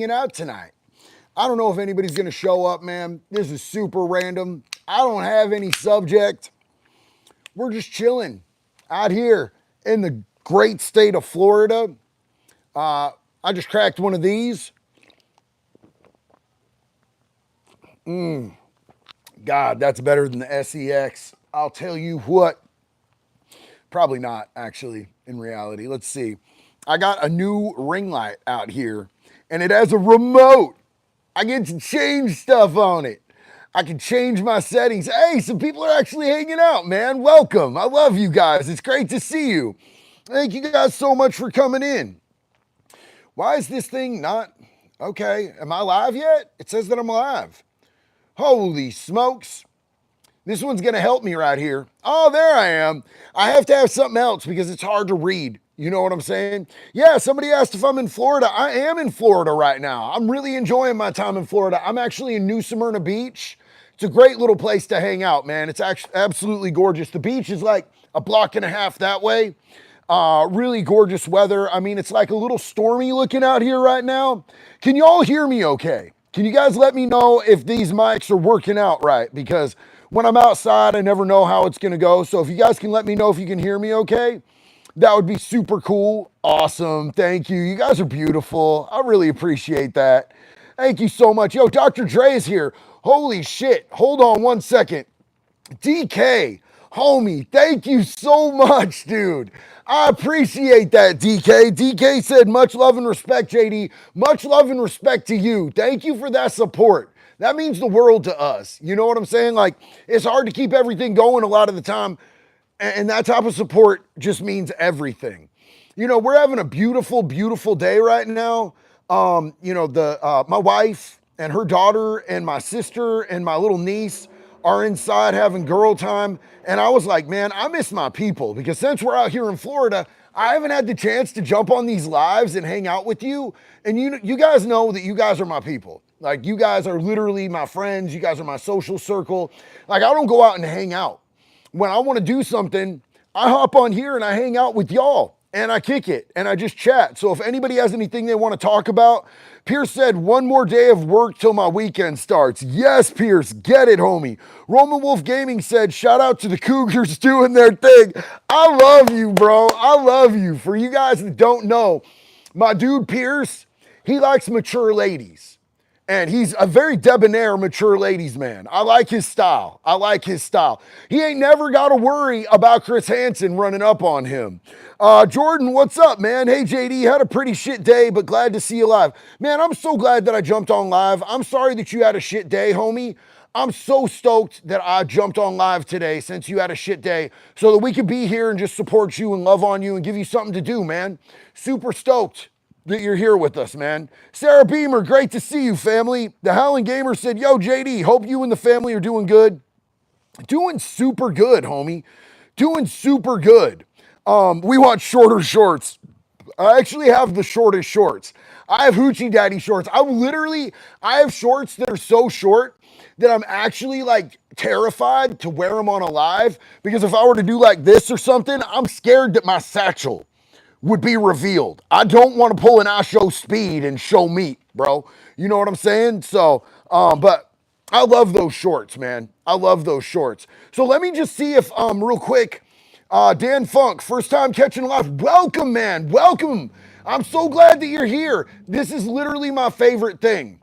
out tonight. I don't know if anybody's going to show up, man. This is super random. I don't have any subject. We're just chilling out here in the great state of Florida. I just cracked one of these. God, that's better than the SEX. I'll tell you what. Probably not, actually, in reality. Let's see. I got a new ring light out here, and it has a remote. I get to change stuff on it. I can change my settings. Hey, some people are actually hanging out, man. Welcome. I love you guys. It's great to see you. Thank you guys so much for coming in. Why is this thing not? Okay, am I live yet? It says that I'm live. Holy smokes. This one's going to help me right here. Oh, there I am. I have to have something else because it's hard to read. You know what I'm saying? Yeah, somebody asked if I'm in Florida. I am in Florida right now. I'm really enjoying my time in Florida. I'm actually in New Smyrna Beach. It's a great little place to hang out, man. It's actually absolutely gorgeous. The beach is like a block and a half that way. Really gorgeous weather. I mean, it's like a little stormy looking out here right now. Can you all hear me okay? Can you guys let me know if these mics are working out right? Because when I'm outside, I never know how it's going to go. So if you guys can let me know if you can hear me okay, that would be super cool. Awesome. Thank you. You guys are beautiful. I really appreciate that. Thank you so much. Yo, Dr. Dre is here. Holy shit. Hold on one second. DK, homie, thank you so much, dude. I appreciate that, DK. DK said, much love and respect, JD. Much love and respect to you. Thank you for that support. That means the world to us. You know what I'm saying? Like, it's hard to keep everything going a lot of the time. And that type of support just means everything. You know, we're having a beautiful, beautiful day right now. My wife and her daughter and my sister and my little niece are inside having girl time. And I was like, man, I miss my people because since we're out here in Florida, I haven't had the chance to jump on these lives and hang out with you. And you guys know that you guys are my people. Like, you guys are literally my friends. You guys are my social circle. Like, I don't go out and hang out. When I want to do something, I hop on here and I hang out with y'all and I kick it and I just chat. So if anybody has anything they want to talk about, Pierce said, one more day of work till my weekend starts. Yes, Pierce, get it, homie. Roman Wolf Gaming said, shout out to the Cougars doing their thing. I love you, bro. I love you. For you guys that don't know, my dude Pierce, he likes mature ladies. And he's a very debonair, mature ladies man. I like his style. I like his style. He ain't never got to worry about Chris Hansen running up on him. Jordan, what's up, man? Hey, JD, had a pretty shit day, but glad to see you live. Man, I'm so glad that I jumped on live. I'm sorry that you had a shit day, homie. I'm so stoked that I jumped on live today since you had a shit day so that we could be here and just support you and love on you and give you something to do, man. Super stoked that you're here with us, man. Sarah Beamer, great to see you, family. The Howling Gamer said, yo, JD, hope you and the family are doing good. Doing super good, homie. Doing super good. We want shorter shorts. I actually have the shortest shorts. I have Hoochie Daddy shorts. I have shorts that are so short that I'm actually like terrified to wear them on a live because if I were to do like this or something, I'm scared that my satchel would be revealed. I don't want to pull an I show speed and show meat, bro. You know what I'm saying? So, but I love those shorts, man. I love those shorts. So let me just see if, real quick, Dan Funk, first time catching live. Welcome, man. Welcome. I'm so glad that you're here. This is literally my favorite thing.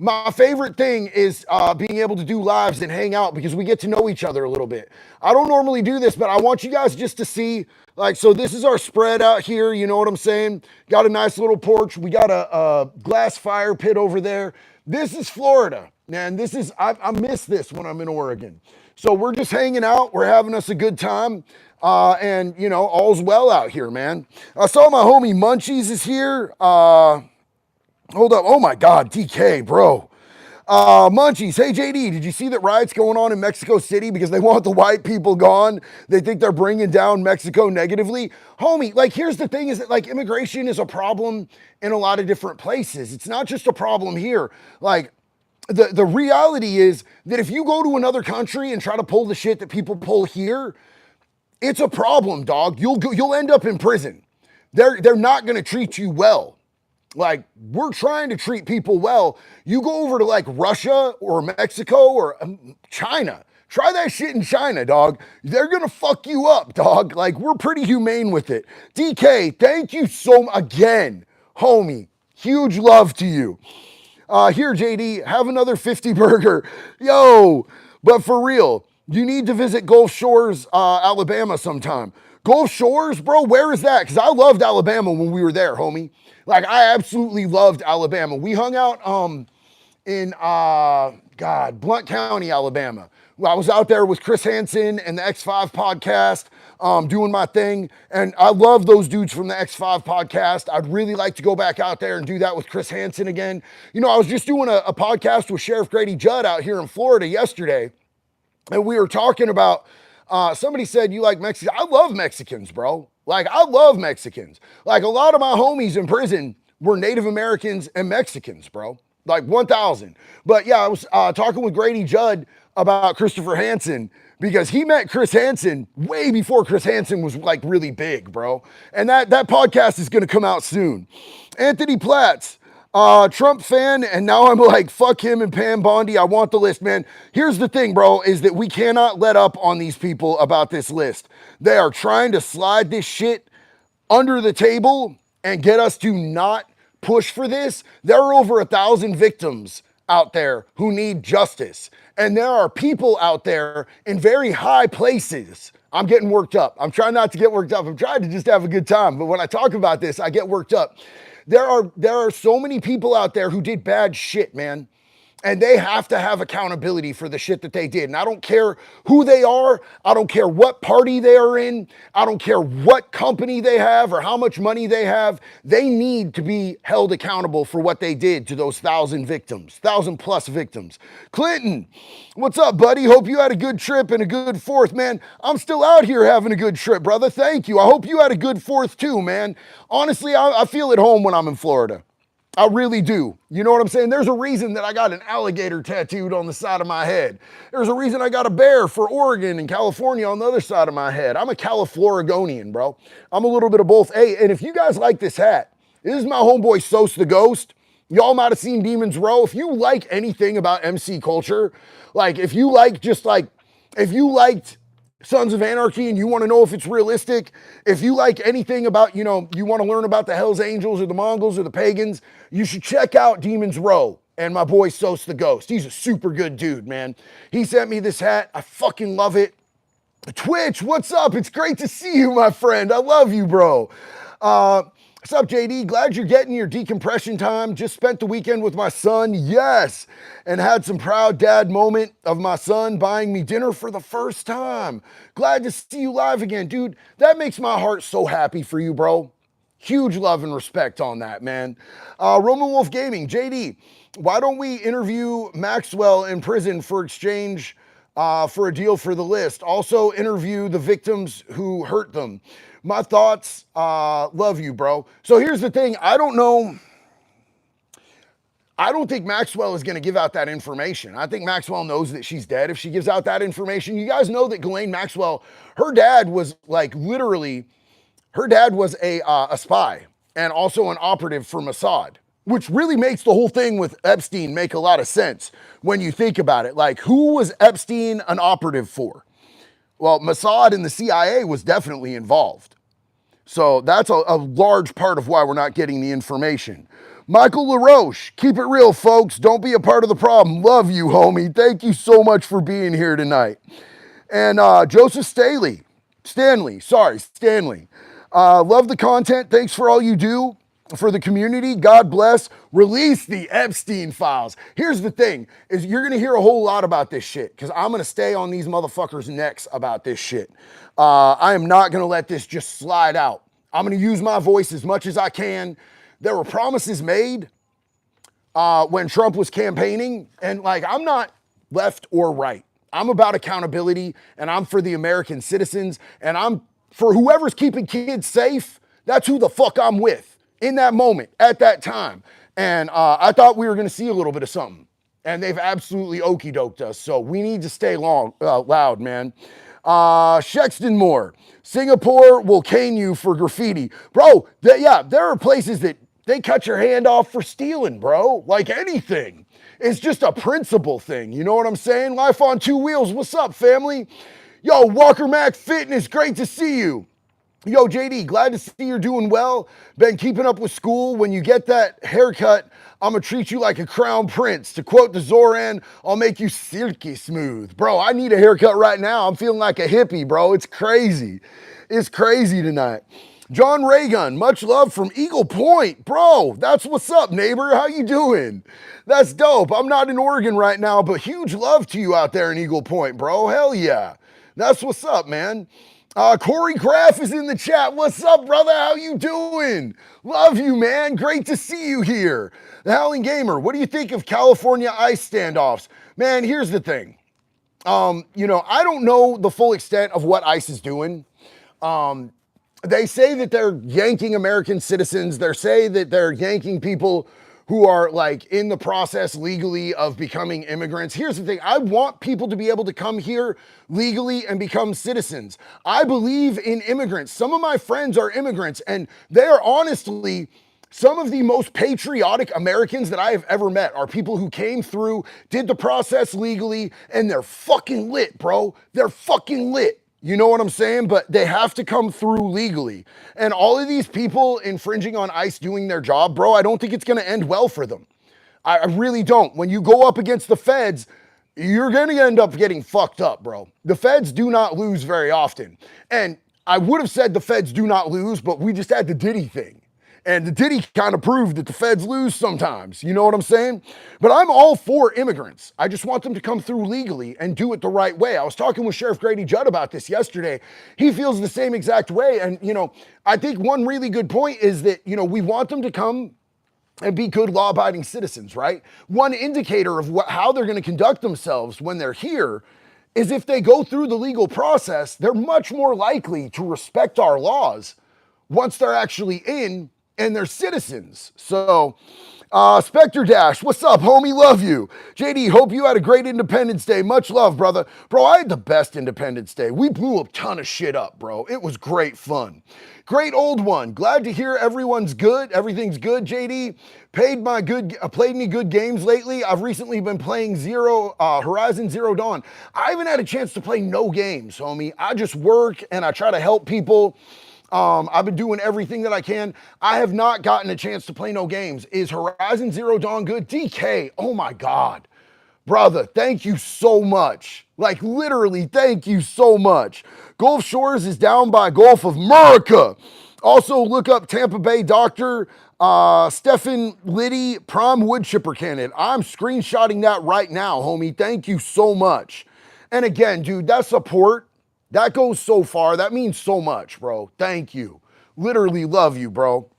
My favorite thing is being able to do lives and hang out because we get to know each other a little bit. I don't normally do this, but I want you guys just to see, like, so this is our spread out here. You know what I'm saying? Got a nice little porch. We got a glass fire pit over there. This is Florida, man. I miss this when I'm in Oregon. So we're just hanging out. We're having us a good time. And, you know, all's well out here, man. I saw my homie Munchies is here. Hold up. Oh my God, DK, bro. Munchies, hey JD, did you see that riots going on in Mexico City because they want the white people gone? They think they're bringing down Mexico negatively. Homie, like here's the thing is that like immigration is a problem in a lot of different places. It's not just a problem here. Like the reality is that if you go to another country and try to pull the shit that people pull here, it's a problem, dog. You'll end up in prison. They're not going to treat you well. Like, we're trying to treat people well. You go over to like Russia or Mexico or China. Try that shit in China, dog. They're gonna fuck you up, dog. Like, we're pretty humane with it. DK, thank you so much again, homie. Huge love to you. Here, JD, have another 50 burger. Yo, but for real, you need to visit Gulf Shores, Alabama sometime. Gulf Shores, bro, where is that? Because I loved Alabama when we were there, homie. Like, I absolutely loved Alabama. We hung out in Blount County, Alabama. I was out there with Chris Hansen and the X5 podcast, doing my thing. And I love those dudes from the X5 podcast. I'd really like to go back out there and do that with Chris Hansen again. You know, I was just doing a podcast with Sheriff Grady Judd out here in Florida yesterday. And we were talking about, somebody said, you like Mexicans? I love Mexicans, bro. Like, I love Mexicans. Like, a lot of my homies in prison were Native Americans and Mexicans, bro. Like 1,000. But yeah, I was talking with Grady Judd about Christopher Hansen because he met Chris Hansen way before Chris Hansen was like really big, bro. And that podcast is going to come out soon. Anthony Platts, Trump fan, and now I'm like, fuck him and Pam Bondi. I want the list, man. Here's the thing, bro, is that we cannot let up on these people about this list. They are trying to slide this shit under the table and get us to not push for this. There are over 1,000 victims out there who need justice. And there are people out there in very high places. I'm getting worked up. I'm trying not to get worked up. I'm trying to just have a good time. But when I talk about this, I get worked up. There are so many people out there who did bad shit, man. And they have to have accountability for the shit that they did. And I don't care who they are. I don't care what party they are in. I don't care what company they have or how much money they have. They need to be held accountable for what they did to those 1,000 victims, 1,000+ victims. Clinton, what's up, buddy? Hope you had a good trip and a good 4th, man. I'm still out here having a good trip, brother. Thank you. I hope you had a good 4th too, man. Honestly, I feel at home when I'm in Florida. I really do. You know what I'm saying? There's a reason that I got an alligator tattooed on the side of my head. There's a reason I got a bear for Oregon and California on the other side of my head. I'm a Californian, bro. I'm a little bit of both. Hey, and if you guys like this hat, this is my homeboy Sos the Ghost. Y'all might have seen Demon's Row. If you like anything about MC culture, like if you liked Sons of Anarchy and you want to know if it's realistic, if you like anything about, you want to learn about the Hells Angels or the Mongols or the pagans, you should check out Demon's Row and my boy Sos the Ghost. He's a super good dude, man. He sent me this hat. I fucking love it. Twitch, what's up? It's great to see you, my friend. I love you, bro. What's up, JD? Glad you're getting your decompression time. Just spent the weekend with my son. Yes. And had some proud dad moment of my son buying me dinner for the first time. Glad to see you live again. Dude, that makes my heart so happy for you, bro. Huge love and respect on that, man. Roman Wolf Gaming, JD, why don't we interview Maxwell in prison for exchange for a deal for the list? Also interview the victims who hurt them. My thoughts, love you, bro. So here's the thing. I don't know. I don't think Maxwell is going to give out that information. I think Maxwell knows that she's dead if she gives out that information. You guys know that Ghislaine Maxwell, her dad was like literally, her dad was a spy and also an operative for Mossad, which really makes the whole thing with Epstein make a lot of sense when you think about it. Like, who was Epstein an operative for? Well, Mossad and the CIA was definitely involved. So that's a large part of why we're not getting the information. Michael LaRoche, keep it real, folks. Don't be a part of the problem. Love you, homie. Thank you so much for being here tonight. And Joseph Stanley. Love the content. Thanks for all you do for the community. God bless. Release the Epstein files. Here's the thing, is you're going to hear a whole lot about this shit because I'm going to stay on these motherfuckers' necks about this shit. I am not going to let this just slide out. I'm going to use my voice as much as I can. There were promises made when Trump was campaigning, and like, I'm not left or right. I'm about accountability, and I'm for the American citizens, and I'm for whoever's keeping kids safe. That's who the fuck I'm with in that moment, at that time. And I thought we were going to see a little bit of something. And they've absolutely okey-doked us. So we need to stay loud, man. Shexton Moore. Singapore will cane you for graffiti. Bro, there are places that they cut your hand off for stealing, bro. Like anything. It's just a principle thing. You know what I'm saying? Life on two wheels. What's up, family? Yo, Walker Mac Fitness, great to see you. Yo, JD, glad to see you're doing well. Been keeping up with school. When you get that haircut, I'm going to treat you like a crown prince. To quote the Zoran, I'll make you silky smooth. Bro, I need a haircut right now. I'm feeling like a hippie, bro. It's crazy. It's crazy tonight. John Raygun, much love from Eagle Point. Bro, that's what's up, neighbor. How you doing? That's dope. I'm not in Oregon right now, but huge love to you out there in Eagle Point, bro. Hell yeah. That's what's up, man. Corey Graff is in the chat. What's up, brother? How you doing? Love you, man. Great to see you here. The Howling Gamer, what do you think of California ICE standoffs? Man, here's the thing. I don't know the full extent of what ICE is doing. They say that they're yanking American citizens. They say that they're yanking people who are like in the process legally of becoming immigrants. Here's the thing. I want people to be able to come here legally and become citizens. I believe in immigrants. Some of my friends are immigrants, and they are honestly some of the most patriotic Americans that I have ever met are people who came through, did the process legally, and they're fucking lit, bro. They're fucking lit. You know what I'm saying? But they have to come through legally. And all of these people infringing on ICE doing their job, bro, I don't think it's going to end well for them. I really don't. When you go up against the feds, you're going to end up getting fucked up, bro. The feds do not lose very often. And I would have said the feds do not lose, but we just had the Diddy thing. And the Diddy kind of proved that the feds lose sometimes. You know what I'm saying? But I'm all for immigrants. I just want them to come through legally and do it the right way. I was talking with Sheriff Grady Judd about this yesterday. He feels the same exact way. And, I think one really good point is that, we want them to come and be good law-abiding citizens, right? One indicator of how they're going to conduct themselves when they're here is if they go through the legal process, they're much more likely to respect our laws once they're actually in and they're citizens. So, Spectre Dash, what's up, homie? Love you. JD, hope you had a great Independence Day. Much love, brother. Bro, I had the best Independence Day. We blew a ton of shit up, bro. It was great fun. Great old one. Glad to hear everyone's good. Everything's good, JD. Played me good games lately. I've recently been playing Horizon Zero Dawn. I haven't had a chance to play no games, homie. I just work and I try to help people. I've been doing everything that I can. I have not gotten a chance to play no games. Is Horizon Zero Dawn good? DK, oh my God. Brother, thank you so much. Like literally, thank you so much. Gulf Shores is down by Gulf of America. Also, look up Tampa Bay Doctor Stephen Liddy, prom wood chipper candidate. I'm screenshotting that right now, homie. Thank you so much. And again, dude, that support, that goes so far. That means so much, bro. Thank you. Literally love you, bro.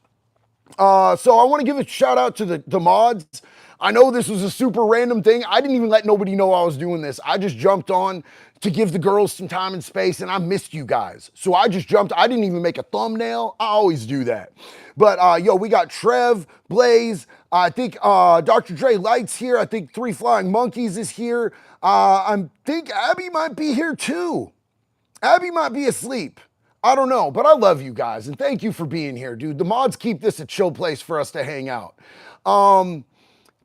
So I want to give a shout out to the mods. I know this was a super random thing. I didn't even let nobody know I was doing this. I just jumped on to give the girls some time and space, and I missed you guys. So I just jumped. I didn't even make a thumbnail. I always do that. But, we got Trev, Blaze. I think Dr. Dre Light's here. I think Three Flying Monkeys is here. I think Abby might be here too. Abby might be asleep. I don't know, but I love you guys, and thank you for being here, dude. The mods keep this a chill place for us to hang out.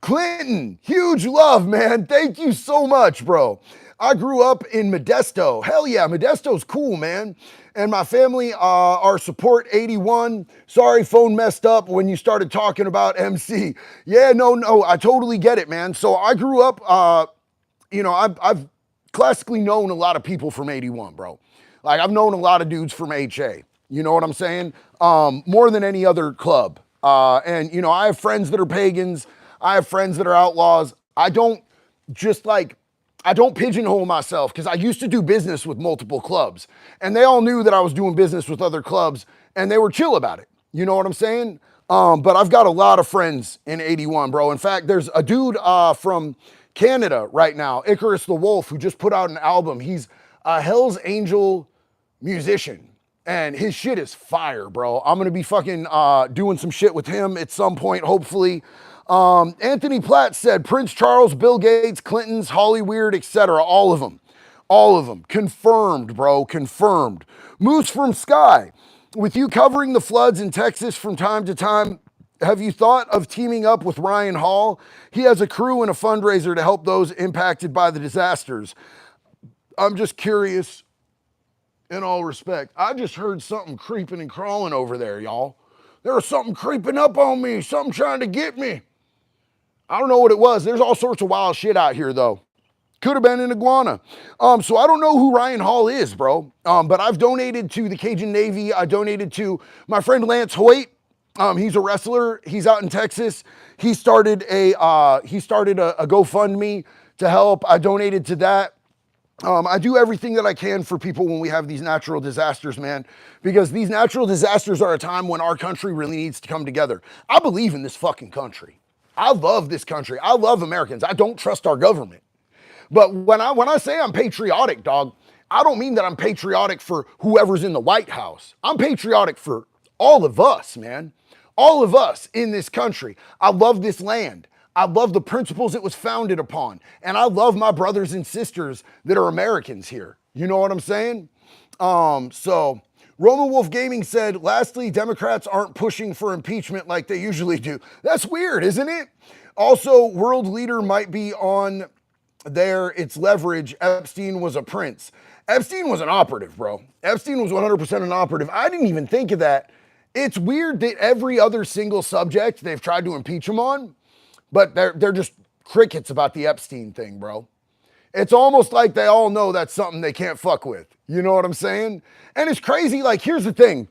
Clinton, huge love, man. Thank you so much, bro. I grew up in Modesto. Hell yeah, Modesto's cool, man. And my family are support 81. Sorry, phone messed up when you started talking about MC. Yeah, no, I totally get it, man. So I grew up, I've classically known a lot of people from 81, bro. Like, I've known a lot of dudes from HA. You know what I'm saying? More than any other club. And I have friends that are pagans. I have friends that are outlaws. I don't pigeonhole myself because I used to do business with multiple clubs. And they all knew that I was doing business with other clubs, and they were chill about it. You know what I'm saying? But I've got a lot of friends in 81, bro. In fact, there's a dude from Canada right now, Icarus the Wolf, who just put out an album. He's a Hell's Angel musician, and his shit is fire, bro. I'm gonna be fucking doing some shit with him at some point, hopefully. Anthony Platt said Prince Charles, Bill Gates, Clinton's, Holly Weird, etc. All of them. Confirmed, bro. Confirmed. Moose from Sky, with you covering the floods in Texas from time to time, Have you thought of teaming up with Ryan Hall? He has a crew and a fundraiser to help those impacted by the disasters. I'm just curious, in all respect. I just heard something creeping and crawling over there, y'all. There was something creeping up on me, something trying to get me. I don't know what it was. There's all sorts of wild shit out here, though. Could have been an iguana. So I don't know who Ryan Hall is, bro. But I've donated to the Cajun Navy. I donated to my friend Lance Hoyt. He's a wrestler. He's out in Texas. He started a GoFundMe to help. I donated to that. I do everything that I can for people when we have these natural disasters, man, because these natural disasters are a time when our country really needs to come together. I believe in this fucking country. I love this country. I love Americans. I don't trust our government. But when I say I'm patriotic, dog, I don't mean that I'm patriotic for whoever's in the White House. I'm patriotic for all of us, man. All of us in this country. I love this land. I love the principles it was founded upon. And I love my brothers and sisters that are Americans here. You know what I'm saying? So Roman Wolf Gaming said, lastly, Democrats aren't pushing for impeachment like they usually do. That's weird, isn't it? Also, world leader might be on there. It's leverage. Epstein was a prince. Epstein was an operative, bro. Epstein was 100% an operative. I didn't even think of that. It's weird that every other single subject they've tried to impeach him on, but they're just crickets about the Epstein thing, bro. It's almost like they all know that's something they can't fuck with. You know what I'm saying? And it's crazy. Like, here's the thing.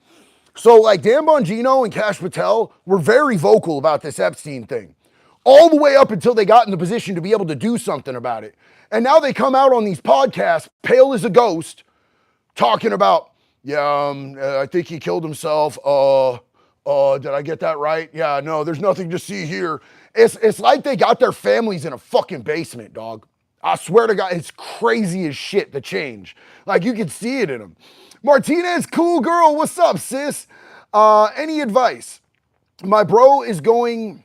So, like, Dan Bongino and Kash Patel were very vocal about this Epstein thing, all the way up until they got in the position to be able to do something about it. And now they come out on these podcasts, pale as a ghost, talking about, I think he killed himself. Did I get that right? Yeah, no, there's nothing to see here. It's like they got their families in a fucking basement, dog. I swear to God, it's crazy as shit, the change. Like, you can see it in them. Martinez, cool girl, what's up, sis? Any advice? My bro is going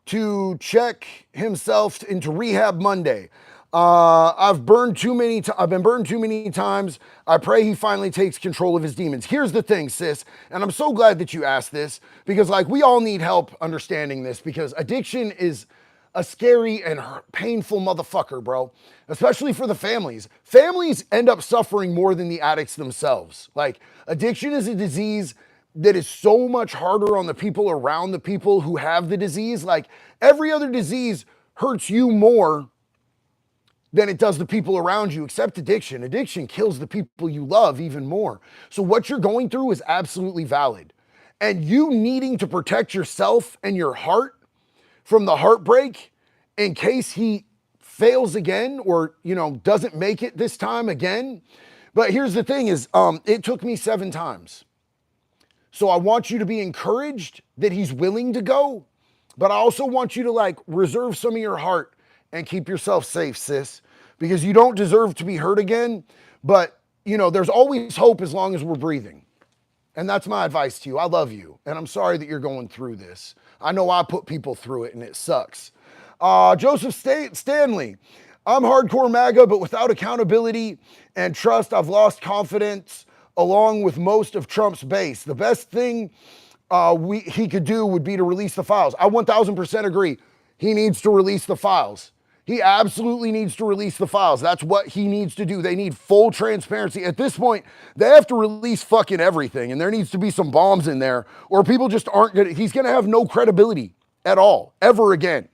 to check himself into rehab Monday. I've been burned too many times. I pray he finally takes control of his demons. Here's the thing, sis, and I'm so glad that you asked this, because like we all need help understanding this, because addiction is a scary and painful motherfucker, bro, especially for the families. Families end up suffering more than the addicts themselves. Like, addiction is a disease that is so much harder on the people around the people who have the disease. Like, every other disease hurts you more than it does the people around you, except addiction. Addiction kills the people you love even more. So what you're going through is absolutely valid. And you needing to protect yourself and your heart from the heartbreak in case he fails again or, doesn't make it this time again. But here's the thing is, it took me 7 times. So I want you to be encouraged that he's willing to go, but I also want you to reserve some of your heart and keep yourself safe, sis, because you don't deserve to be hurt again. But, there's always hope as long as we're breathing. And that's my advice to you. I love you. And I'm sorry that you're going through this. I know I put people through it and it sucks. Joseph Stanley, I'm hardcore MAGA, but without accountability and trust, I've lost confidence along with most of Trump's base. The best thing he could do would be to release the files. I 1000% agree. He needs to release the files. He absolutely needs to release the files. That's what he needs to do. They need full transparency. At this point, they have to release fucking everything, and there needs to be some bombs in there, or people just aren't gonna, he's gonna have no credibility at all, ever again.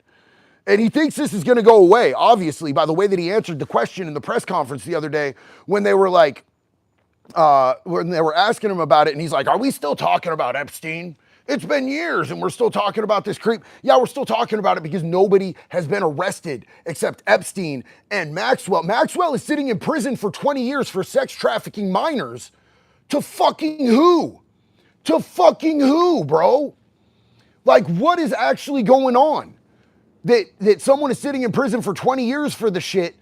And he thinks this is gonna go away, obviously, by the way that he answered the question in the press conference the other day when they were when they were asking him about it, and he's like, are we still talking about Epstein? It's been years and we're still talking about this creep. Yeah, we're still talking about it because nobody has been arrested except Epstein and Maxwell. Maxwell is sitting in prison for 20 years for sex trafficking minors. To fucking who? To fucking who, bro? Like, what is actually going on? That someone is sitting in prison for 20 years for the shit,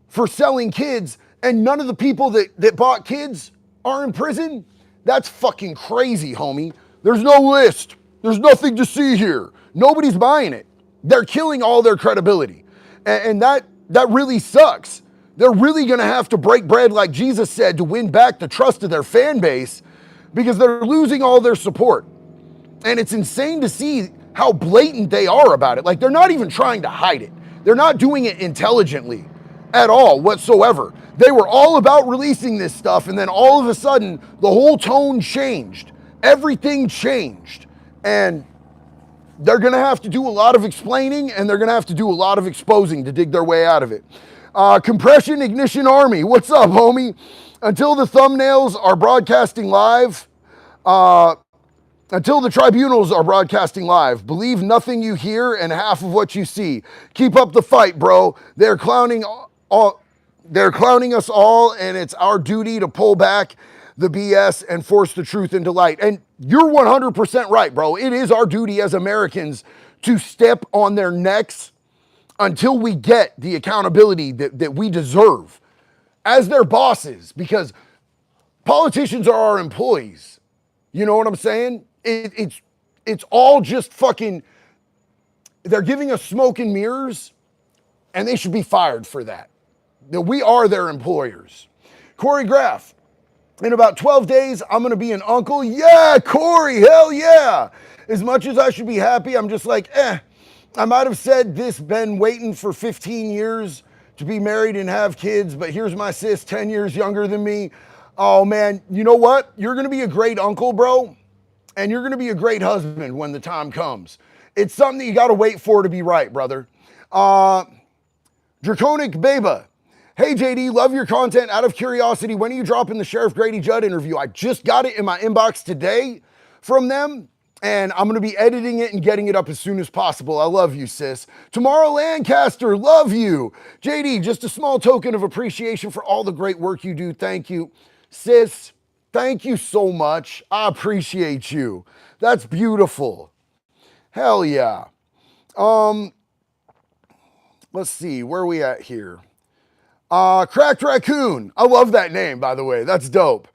for selling kids, and none of the people that bought kids are in prison? That's fucking crazy, homie. There's no list. There's nothing to see here. Nobody's buying it. They're killing all their credibility. And that really sucks. They're really going to have to break bread, like Jesus said, to win back the trust of their fan base, because they're losing all their support. And it's insane to see how blatant they are about it. Like, they're not even trying to hide it. They're not doing it intelligently at all whatsoever. They were all about releasing this stuff, and then all of a sudden, the whole tone changed. Everything changed. And they're going to have to do a lot of explaining, and they're going to have to do a lot of exposing to dig their way out of it. Compression Ignition Army, what's up, homie? Until the thumbnails are broadcasting live, until the tribunals are broadcasting live, believe nothing you hear and half of what you see. Keep up the fight, bro. They're clowning us all, and it's our duty to pull back the BS and force the truth into light. And you're 100% right, bro. It is our duty as Americans to step on their necks until we get the accountability that we deserve as their bosses, because politicians are our employees. You know what I'm saying? It's all just fucking, they're giving us smoke and mirrors, and they should be fired for that. That we are their employers. Corey Graff, in about 12 days, I'm gonna be an uncle. Yeah, Corey, hell yeah. As much as I should be happy, I'm just like, I might have said this, been waiting for 15 years to be married and have kids, but here's my sis, 10 years younger than me. Oh man, you know what? You're gonna be a great uncle, bro. And you're gonna be a great husband when the time comes. It's something that you gotta wait for to be right, brother. Draconic Beba. Hey JD, love your content. Out of curiosity, when are you dropping the Sheriff Grady Judd interview? I just got it in my inbox today from them, and I'm gonna be editing it and getting it up as soon as possible. I love you, sis. Tomorrow Lancaster, love you. JD, just a small token of appreciation for all the great work you do. Thank you. Sis, thank you so much. I appreciate you. That's beautiful. Hell yeah. Let's see, where are we at here? Cracked Raccoon. I love that name, by the way. That's dope.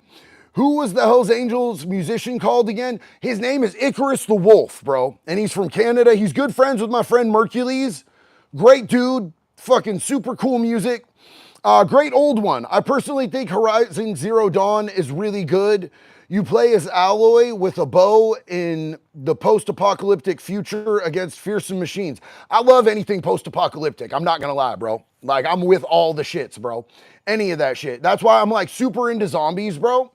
Who was the Hells Angels musician called again? His name is Icarus the Wolf, bro. And he's from Canada. He's good friends with my friend Mercules. Great dude. Fucking super cool music. Great old one. I personally think Horizon Zero Dawn is really good. You play as Alloy with a bow in the post-apocalyptic future against fearsome machines. I love anything post-apocalyptic. I'm not gonna lie, bro. Like, I'm with all the shits, bro. Any of that shit. That's why I'm like super into zombies, bro.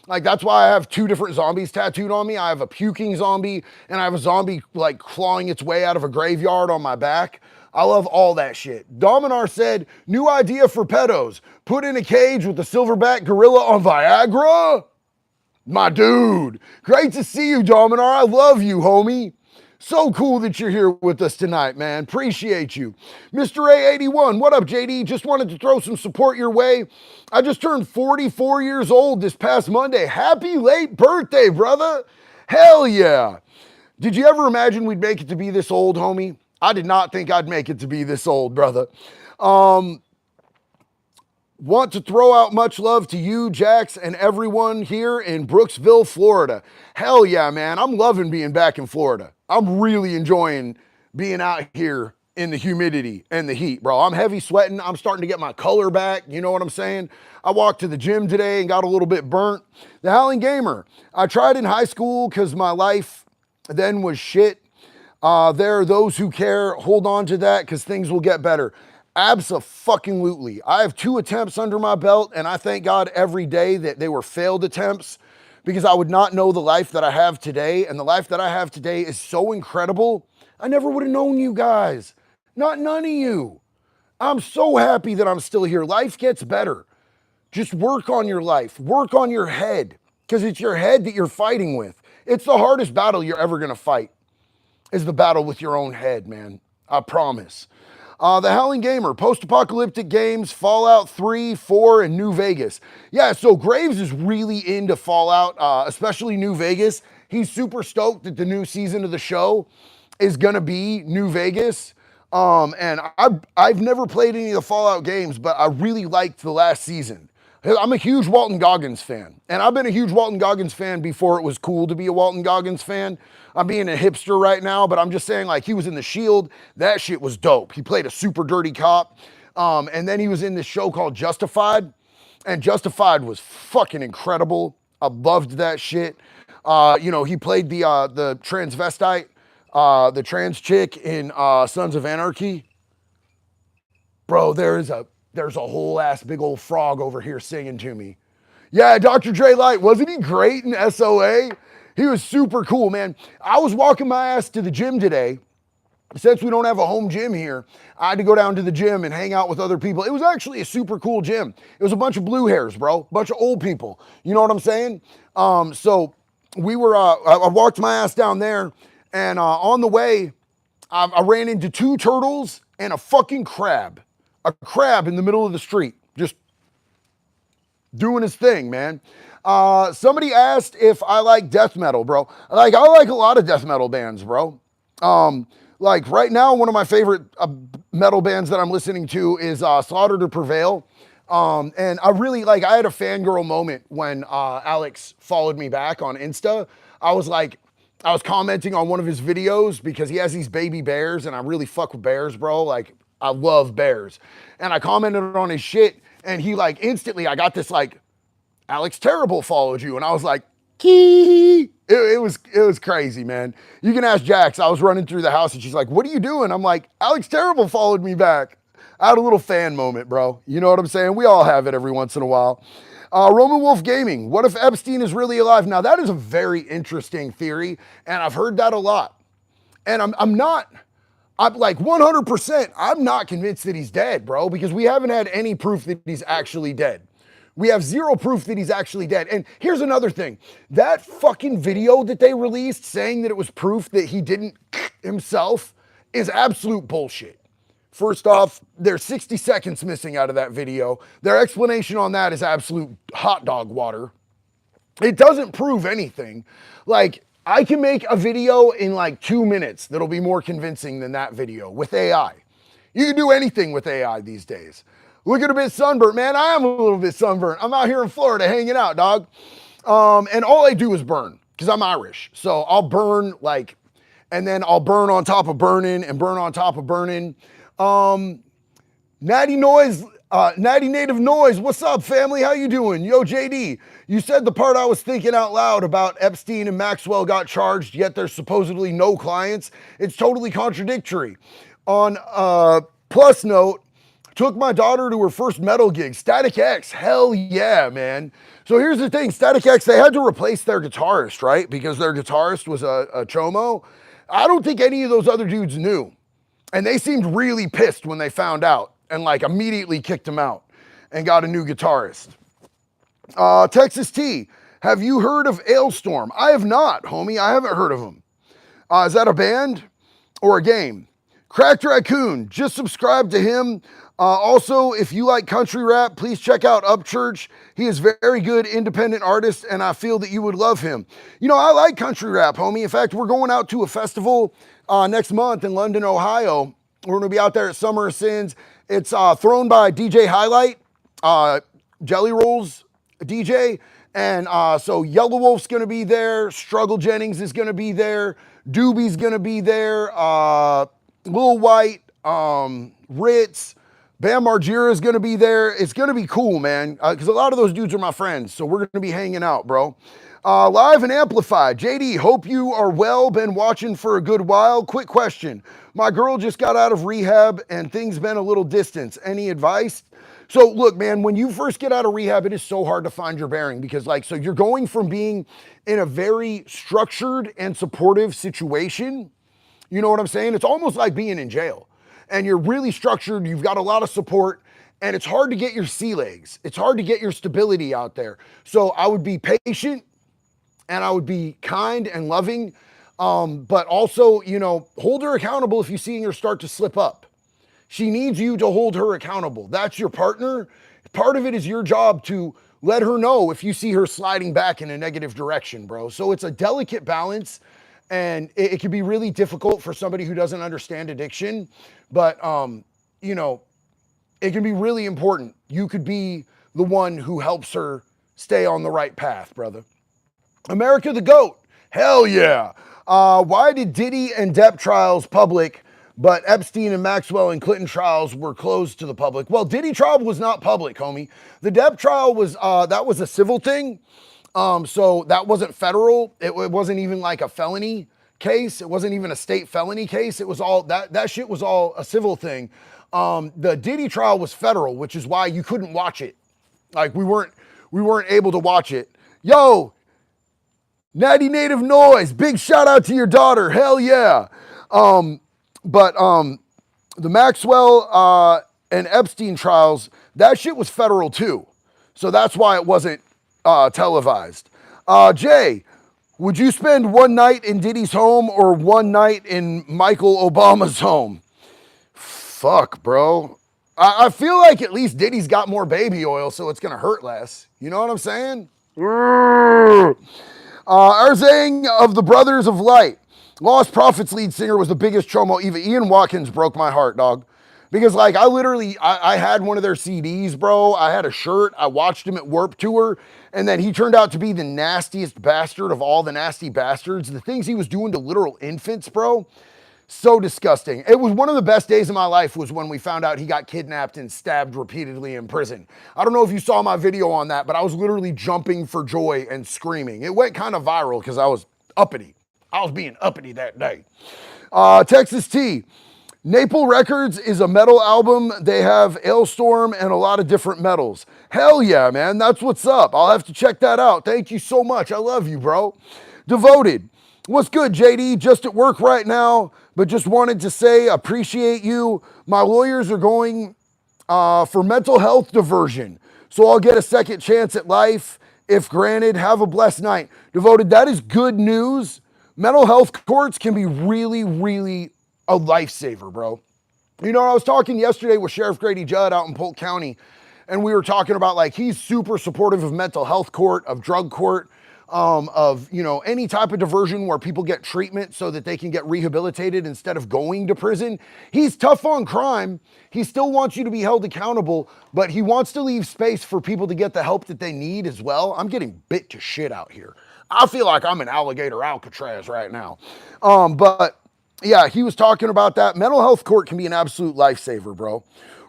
Like, that's why I have 2 different zombies tattooed on me. I have a puking zombie, and I have a zombie like clawing its way out of a graveyard on my back. I love all that shit. Dominar said, new idea for pedos. Put in a cage with a silverback gorilla on Viagra? My dude. Great to see you, Dominar. I love you, homie. So cool that you're here with us tonight, man. Appreciate you. Mr. A81, what up, JD? Just wanted to throw some support your way. I just turned 44 years old this past Monday. Happy late birthday, brother. Hell yeah. Did you ever imagine we'd make it to be this old, homie? I did not think I'd make it to be this old, brother. Want to throw out much love to you, Jax, and everyone here in Brooksville, Florida. Hell yeah, man. I'm loving being back in Florida. I'm really enjoying being out here in the humidity and the heat, bro. I'm heavy sweating. I'm starting to get my color back. You know what I'm saying? I walked to the gym today and got a little bit burnt. The Howling Gamer. I tried in high school because my life then was shit. There are those who care. Hold on to that because things will get better. Abso-fucking-lutely. I have 2 attempts under my belt, and I thank God every day that they were failed attempts, because I would not know the life that I have today, and the life that I have today is so incredible. I never would have known you guys. None of you. I'm so happy that I'm still here. Life gets better. Just work on your life. Work on your head, because it's your head that you're fighting with. It's the hardest battle you're ever going to fight, is the battle with your own head, man. I promise. The Howling Gamer, post-apocalyptic games, Fallout 3, 4, and New Vegas. Yeah, so Graves is really into Fallout, especially New Vegas. He's super stoked that the new season of the show is gonna be New Vegas. And I've never played any of the Fallout games, but I really liked the last season. I'm a huge Walton Goggins fan, and I've been a huge Walton Goggins fan before it was cool to be a Walton Goggins fan. I'm being a hipster right now, but I'm just saying, like, he was in The Shield. That shit was dope. He played a super dirty cop. And then he was in this show called Justified, and Justified was fucking incredible. I loved that shit. He played the transvestite, the trans chick in Sons of Anarchy. Bro, there's a whole ass big old frog over here singing to me. Yeah, Dr. Dre Light, wasn't he great in SOA? He was super cool, man. I was walking my ass to the gym today. Since we don't have a home gym here, I had to go down to the gym and hang out with other people. It was actually a super cool gym. It was a bunch of blue hairs, bro, bunch of old people. You know what I'm saying? So we were. I walked my ass down there, and on the way, I ran into two turtles and a fucking crab. A crab in the middle of the street, just doing his thing, man. Somebody asked if I like death metal, bro. Like, I like a lot of death metal bands, bro. Like right now, one of my favorite metal bands that I'm listening to is Slaughter to Prevail. And I had a fangirl moment when Alex followed me back on Insta. I was commenting on one of his videos because he has these baby bears, and I really fuck with bears, bro. Like, I love bears. And I commented on his shit, and he like instantly, I got this like, Alex Terrible followed you. And I was like, kee. It was crazy, man. You can ask Jax. I was running through the house and she's like, what are you doing? I'm like, Alex Terrible followed me back. I had a little fan moment, bro. You know what I'm saying? We all have it every once in a while. Roman Wolf Gaming. What if Epstein is really alive? Now, that is a very interesting theory, and I've heard that a lot. And I'm like 100%, I'm not convinced that he's dead, bro, because we haven't had any proof that he's actually dead. We have zero proof that he's actually dead. And here's another thing. That fucking video that they released saying that it was proof that he didn't himself is absolute bullshit. First off, there's 60 seconds missing out of that video. Their explanation on that is absolute hot dog water. It doesn't prove anything. Like, I can make a video in like 2 minutes that'll be more convincing than that video with AI. You can do anything with AI these days. Look at a bit sunburnt, man. I am a little bit sunburnt. I'm out here in Florida hanging out, dog. And all I do is burn because I'm Irish. So I'll burn and then I'll burn on top of burning and burn on top of burning. Natty Native Noise, what's up, family? How you doing? Yo, JD, you said the part I was thinking out loud about Epstein and Maxwell got charged, yet there's supposedly no clients. It's totally contradictory. On a plus note, took my daughter to her first metal gig. Static X, hell yeah, man. So here's the thing, Static X, they had to replace their guitarist, right? Because their guitarist was a chomo. I don't think any of those other dudes knew. And they seemed really pissed when they found out and like immediately kicked him out and got a new guitarist. Texas T, have you heard of Ailstorm? I have not, homie. I haven't heard of him. Is that a band or a game? Cracked Raccoon, just subscribe to him. Also, if you like country rap, please check out Upchurch. He is very good independent artist, and I feel that you would love him. You know, I like country rap, homie. In fact, we're going out to a festival next month in London, Ohio. We're going to be out there at Summer of Sins. It's thrown by DJ Highlight, Jelly Rolls DJ. And so Yellow Wolf's going to be there. Struggle Jennings is going to be there. Doobie's going to be there. Lil White, Ritz, Bam Margera is going to be there. It's going to be cool, man, because a lot of those dudes are my friends, so we're going to be hanging out, bro. Live and amplified. JD, hope you are well. Been watching for a good while. Quick question. My girl just got out of rehab and things been a little distance. Any advice? So look, man, when you first get out of rehab, it is so hard to find your bearing because so you're going from being in a very structured and supportive situation. You know what I'm saying? It's almost like being in jail. And you're really structured, you've got a lot of support, and it's hard to get your sea legs. It's hard to get your stability out there. So I would be patient, and I would be kind and loving, but also, hold her accountable if you see her start to slip up. She needs you to hold her accountable. That's your partner. Part of it is your job to let her know if you see her sliding back in a negative direction, bro. So it's a delicate balance. And it can be really difficult for somebody who doesn't understand addiction, but, it can be really important. You could be the one who helps her stay on the right path, brother. America the GOAT, hell yeah. Why did Diddy and Depp trials public, but Epstein and Maxwell and Clinton trials were closed to the public? Well, Diddy trial was not public, homie. The Depp trial was, that was a civil thing. So that wasn't federal. It wasn't even like a felony case. It wasn't even a state felony case. It was all that shit was all a civil thing. The Diddy trial was federal, which is why you couldn't watch it. Like we weren't able to watch it. Yo, Natty Native Noise, big shout out to your daughter. Hell yeah. But the Maxwell and Epstein trials, that shit was federal too. So that's why it wasn't televised. Jay, would you spend one night in Diddy's home or one night in Michael Obama's home? Fuck, bro. I feel like at least Diddy's got more baby oil, so it's gonna hurt less. You know what I'm saying? Arzang of the Brothers of Light. Lost Prophets lead singer was the biggest chomo ever. Ian Watkins broke my heart, dog. Because like I had one of their CDs, bro. I had a shirt. I watched him at Warped Tour, and then he turned out to be the nastiest bastard of all the nasty bastards. The things he was doing to literal infants, bro. So disgusting. It was one of the best days of my life was when we found out he got kidnapped and stabbed repeatedly in prison. I don't know if you saw my video on that, but I was literally jumping for joy and screaming. It went kind of viral because I was uppity. I was being uppity that day. Texas T. Naple Records is a metal album. They have Ailstorm and a lot of different metals. Hell yeah, man. That's what's up. I'll have to check that out. Thank you so much. I love you, bro. Devoted. What's good, JD? Just at work right now, but just wanted to say appreciate you. My lawyers are going for mental health diversion, so I'll get a second chance at life if granted. Have a blessed night. Devoted, that is good news. Mental health courts can be really, really a lifesaver, bro. You know, I was talking yesterday with Sheriff Grady Judd out in Polk County, and we were talking about like he's super supportive of mental health court, of drug court, of, you know, any type of diversion where people get treatment so that they can get rehabilitated instead of going to prison. He's tough on crime. He still wants you to be held accountable, but he wants to leave space for people to get the help that they need as well. I'm getting bit to shit out here. I feel like I'm in alligator Alcatraz right now. But yeah, he was talking about that. Mental health court can be an absolute lifesaver, bro.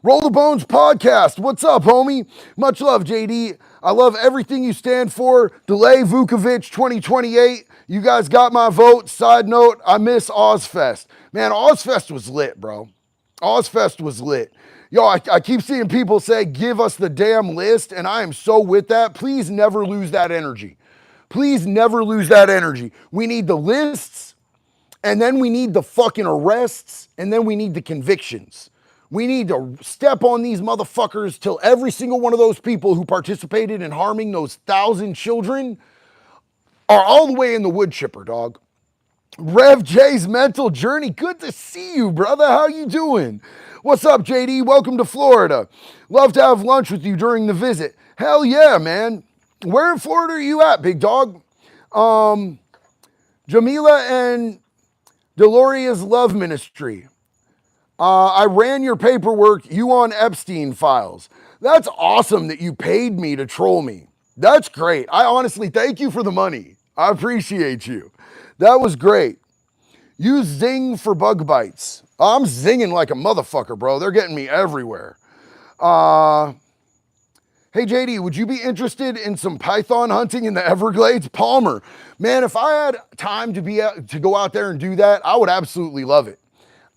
Roll the Bones podcast. What's up, homie? Much love, JD. I love everything you stand for. Delay Vukovic 2028. You guys got my vote. Side note, I miss Ozfest. Man, Ozfest was lit, bro. Ozfest was lit. Yo, I keep seeing people say, give us the damn list, and I am so with that. Please never lose that energy. Please never lose that energy. We need the lists, and then we need the fucking arrests, and then we need the convictions. We need to step on these motherfuckers till every single one of those people who participated in harming those 1,000 children are all the way in the wood chipper, dog. Rev J's Mental Journey. Good to see you, brother. How you doing? What's up, JD? Welcome to Florida. Love to have lunch with you during the visit. Hell yeah, man. Where in Florida are you at, big dog? Jamila and Deloria's Love Ministry. I ran your paperwork, you on Epstein files. That's awesome that you paid me to troll me. That's great. I honestly thank you for the money. I appreciate you. That was great. Use Zing for bug bites. I'm zinging like a motherfucker, bro. They're getting me everywhere. Hey, JD, would you be interested in some python hunting in the Everglades? Palmer, man, if I had time to go out there and do that, I would absolutely love it.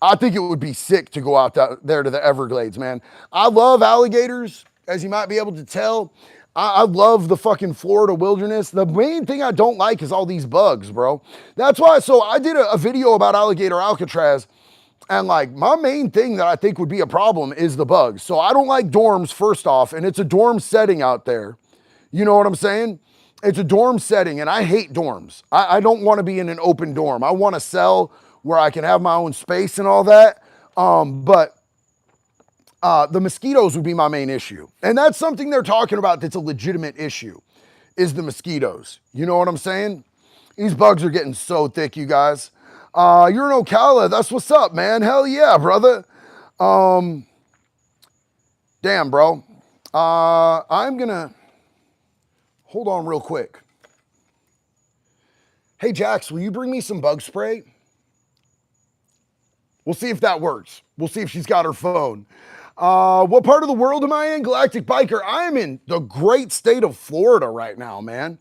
I think it would be sick to go out there to the Everglades, man. I love alligators, as you might be able to tell. I love the fucking Florida wilderness. The main thing I don't like is all these bugs, bro. That's why, so I did a video about alligator Alcatraz, and like my main thing that I think would be a problem is the bugs. So I don't like dorms, first off, and it's a dorm setting out there. You know what I'm saying? It's a dorm setting, and I hate dorms. I don't want to be in an open dorm. I want to sell where I can have my own space and all that. But the mosquitoes would be my main issue. And that's something they're talking about that's a legitimate issue, is the mosquitoes. You know what I'm saying? These bugs are getting so thick, you guys. You're in Ocala. That's what's up, man. Hell yeah, brother. Damn, bro. I'm going to hold on real quick. Hey, Jax, will you bring me some bug spray? We'll see if that works. We'll see if she's got her phone. What part of the world am I in? Galactic Biker. I am in the great state of Florida right now, man.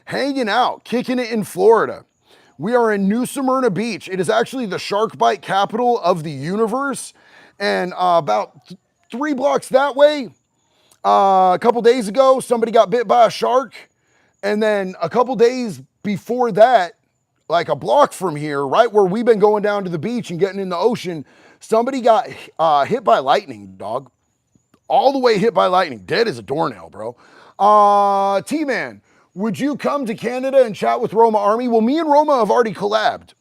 hanging out, kicking it in Florida. We are in New Smyrna Beach. It is actually the shark bite capital of the universe. And about 3 blocks that way, a couple days ago, somebody got bit by a shark. And then a couple days before that, like a block from here, right where we've been going down to the beach and getting in the ocean, somebody got hit by lightning, dog. All the way hit by lightning. Dead as a doornail, bro. T-Man, would you come to Canada and chat with Roma Army? Well, me and Roma have already collabed.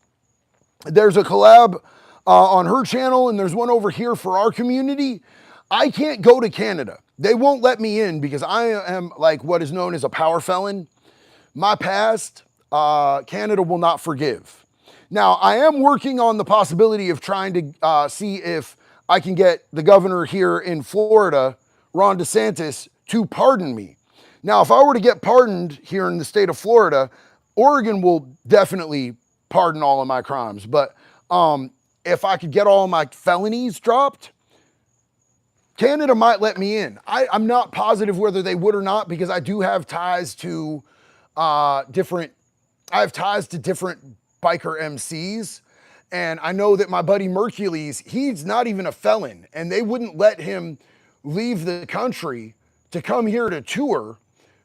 There's a collab on her channel, and there's one over here for our community. I can't go to Canada. They won't let me in because I am like what is known as a power felon. My past, Canada will not forgive. Now, I am working on the possibility of trying to see if I can get the governor here in Florida, Ron DeSantis, to pardon me. Now, if I were to get pardoned here in the state of Florida, Oregon will definitely pardon all of my crimes. But if I could get all of my felonies dropped, Canada might let me in. I'm not positive whether they would or not because I do have ties to different biker MCs. And I know that my buddy Mercules, he's not even a felon, and they wouldn't let him leave the country to come here to tour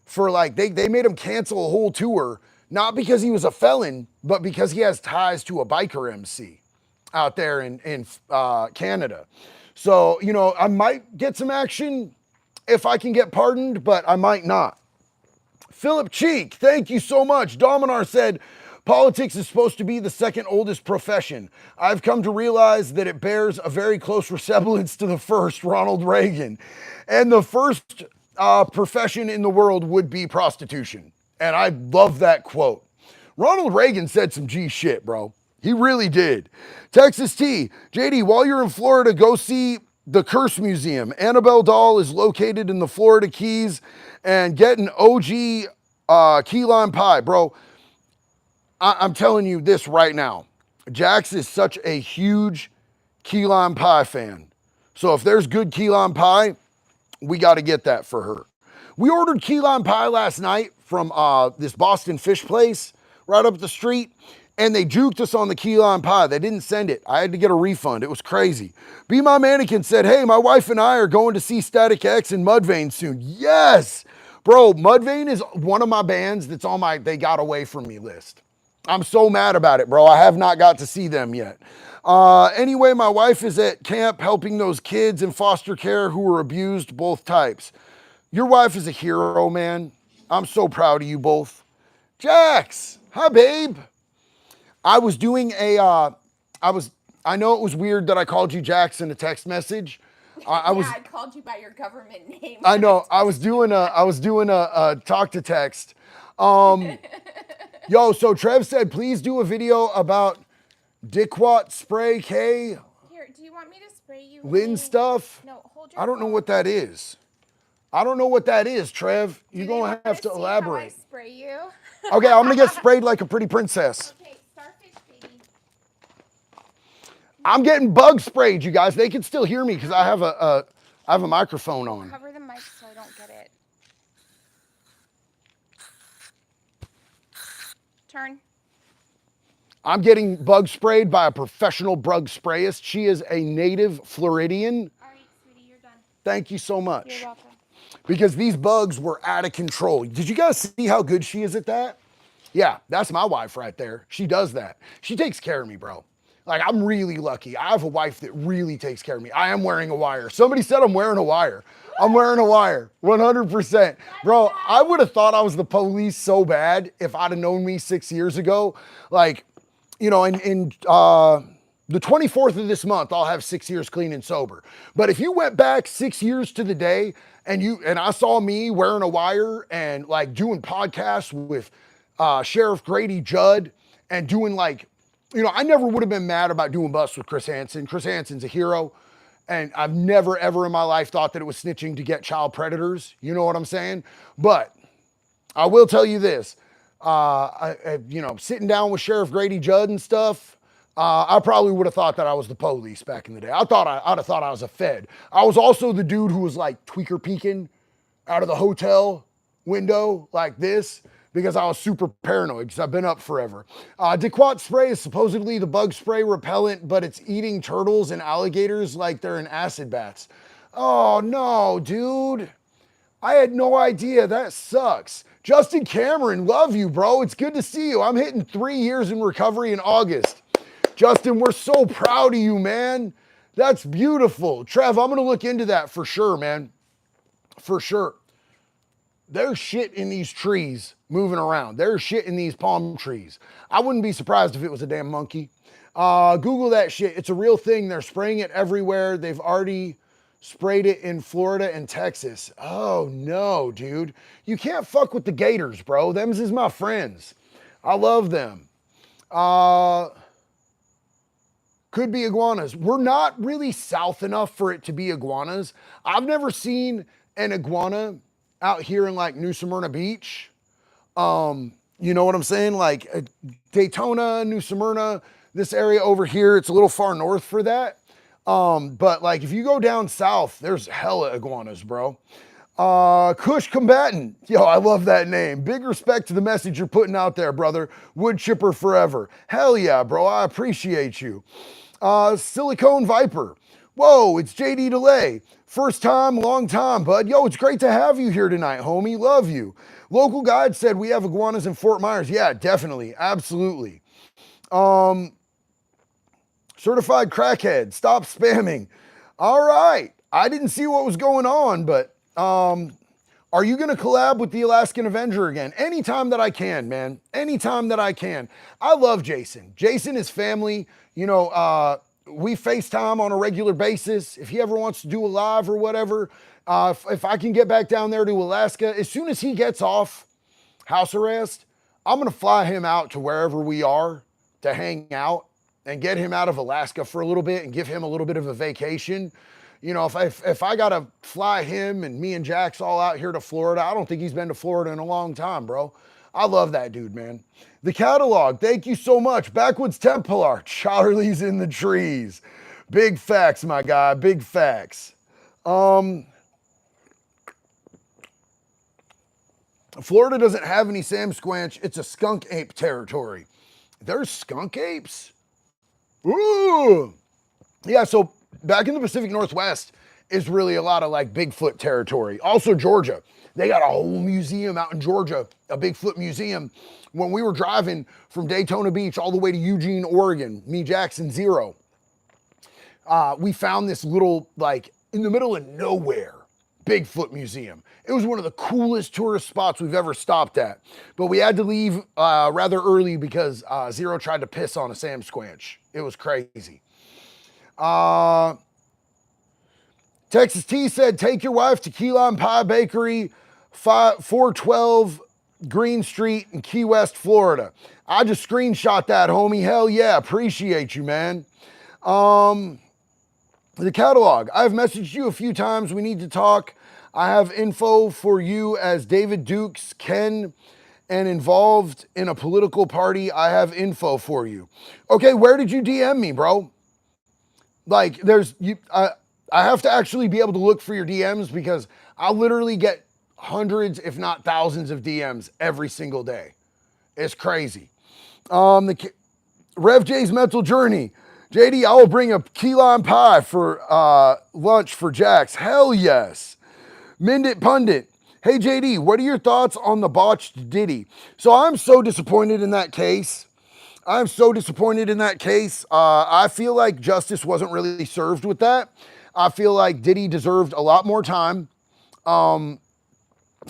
for like, they made him cancel a whole tour, not because he was a felon, but because he has ties to a biker MC out there in Canada. So, you know, I might get some action if I can get pardoned, but I might not. Philip Cheek, thank you so much. Dominar said, politics is supposed to be the second oldest profession. I've come to realize that it bears a very close resemblance to the first, Ronald Reagan. And the first profession in the world would be prostitution. And I love that quote. Ronald Reagan said some G shit, bro. He really did. Texas T, JD, while you're in Florida, go see the Curse Museum. Annabelle doll is located in the Florida Keys, and get an OG key lime pie. Bro, I'm telling you this right now. Jax is such a huge key lime pie fan. So if there's good key lime pie, we got to get that for her. We ordered key lime pie last night from this Boston fish place right up the street, and they juked us on the key lime pie. They didn't send it. I had to get a refund. It was crazy. Be My Mannequin said, hey, my wife and I are going to see Static X and Mudvayne soon. Yes! Bro, Mudvayne is one of my bands that's on my They Got Away From Me list. I'm so mad about it, bro. I have not got to see them yet. Anyway, my wife is at camp helping those kids in foster care who were abused, both types. Your wife is a hero, man. I'm so proud of you both. Jax, hi, babe. I was doing I know it was weird that I called you Jax in a text message. I called you by your government name. I know. I was doing a talk to text. Yo, so Trev said, please do a video about Dickwat Spray K. Here, do you want me to spray you? Lynn stuff? No, hold your I don't know phone. what that is. I don't know what that is, Trev. You're going to have to elaborate. How I spray you? Okay, I'm going to get sprayed like a pretty princess. Okay, starfish baby. I'm getting bug sprayed, you guys. They can still hear me because I have a microphone on. Cover the mic so I don't get it. Turn. I'm getting bug sprayed by a professional bug sprayist. She is a native Floridian. All right, sweetie, you're done. Thank you so much. You're welcome. Because these bugs were out of control. Did you guys see how good she is at that? Yeah, that's my wife right there. She does that. She takes care of me, bro. Like, I'm really lucky. I have a wife that really takes care of me. I am wearing a wire. Somebody said I'm wearing a wire. I'm wearing a wire, 100%. Bro, I would have thought I was the police so bad if I'd have known me 6 years ago. Like, you know, in the 24th of this month, I'll have 6 years clean and sober. But if you went back 6 years to the day and I saw me wearing a wire and like doing podcasts with Sheriff Grady Judd and doing like, you know, I never would have been mad about doing busts with Chris Hansen. Chris Hansen's a hero. And I've never, ever in my life thought that it was snitching to get child predators. You know what I'm saying? But I will tell you this. You know, sitting down with Sheriff Grady Judd and stuff, I probably would have thought that I was the police back in the day. I'd have thought I was a Fed. I was also the dude who was like tweaker peeking out of the hotel window like this because I was super paranoid because I've been up forever. Dequat spray is supposedly the bug spray repellent, but it's eating turtles and alligators like they're in acid baths. Oh no, dude. I had no idea. That sucks. Justin Cameron, love you, bro. It's good to see you. I'm hitting 3 years in recovery in August. Justin, we're so proud of you, man. That's beautiful. Trev, I'm going to look into that for sure, man. For sure. There's shit in these trees moving around. There's shit in these palm trees. I wouldn't be surprised if it was a damn monkey. Google that shit. It's a real thing. They're spraying it everywhere. They've already sprayed it in Florida and Texas. Oh no, dude. You can't fuck with the gators, bro. Them's is my friends. I love them. Could be iguanas. We're not really south enough for it to be iguanas. I've never seen an iguana out here in like New Smyrna Beach. You know what I'm saying? Like Daytona, New Smyrna, this area over here, it's a little far north for that. But like if you go down south, there's hella iguanas, bro. Kush Combatant. Yo, I love that name. Big respect to the message you're putting out there, brother. Wood chipper forever. Hell yeah, bro. I appreciate you. Silicone Viper. Whoa, it's JD Delay. First time, long time, bud. Yo, it's great to have you here tonight, homie. Love you. Local guide said we have iguanas in Fort Myers. Yeah, definitely. Absolutely. Certified crackhead. Stop spamming. All right. I didn't see what was going on, but are you going to collab with the Alaskan Avenger again? Anytime that I can, man. Anytime that I can. I love Jason. Jason is family. You know, we FaceTime on a regular basis. If he ever wants to do a live or whatever, if I can get back down there to Alaska, as soon as he gets off house arrest, I'm going to fly him out to wherever we are to hang out and get him out of Alaska for a little bit and give him a little bit of a vacation. You know, if I got to fly him and me and Jax all out here to Florida, I don't think he's been to Florida in a long time, bro. I love that dude, man. The catalog, thank you so much. Backwoods Templar, Charlie's in the trees. Big facts, my guy, big facts. Florida doesn't have any Sam Squanch. It's a skunk ape territory. There's skunk apes? Ooh. Yeah, so back in the Pacific Northwest is really a lot of like Bigfoot territory. Also Georgia. They got a whole museum out in Georgia, a Bigfoot museum. When we were driving from Daytona Beach all the way to Eugene, Oregon, me, Jackson, Zero, we found this little, like, in the middle of nowhere, Bigfoot museum. It was one of the coolest tourist spots we've ever stopped at. But we had to leave rather early because Zero tried to piss on a Sam Squanch. It was crazy. Texas T said, take your wife to Key Lime Pie Bakery, 412 Green Street in Key West, Florida. I just screenshot that, homie. Hell yeah, appreciate you, man. The catalog. I've messaged you a few times. We need to talk. I have info for you as David Dukes, Ken, and involved in a political party. I have info for you. Okay, where did you DM me, bro? Like, I have to actually be able to look for your DMs because I literally get hundreds, if not thousands of DMs every single day. It's crazy. Rev J's Mental Journey. JD, I will bring a key lime pie for lunch for Jax. Hell yes. Mindit Pundit. Hey JD, what are your thoughts on the botched Diddy? So I'm so disappointed in that case. I feel like justice wasn't really served with that. I feel like Diddy deserved a lot more time.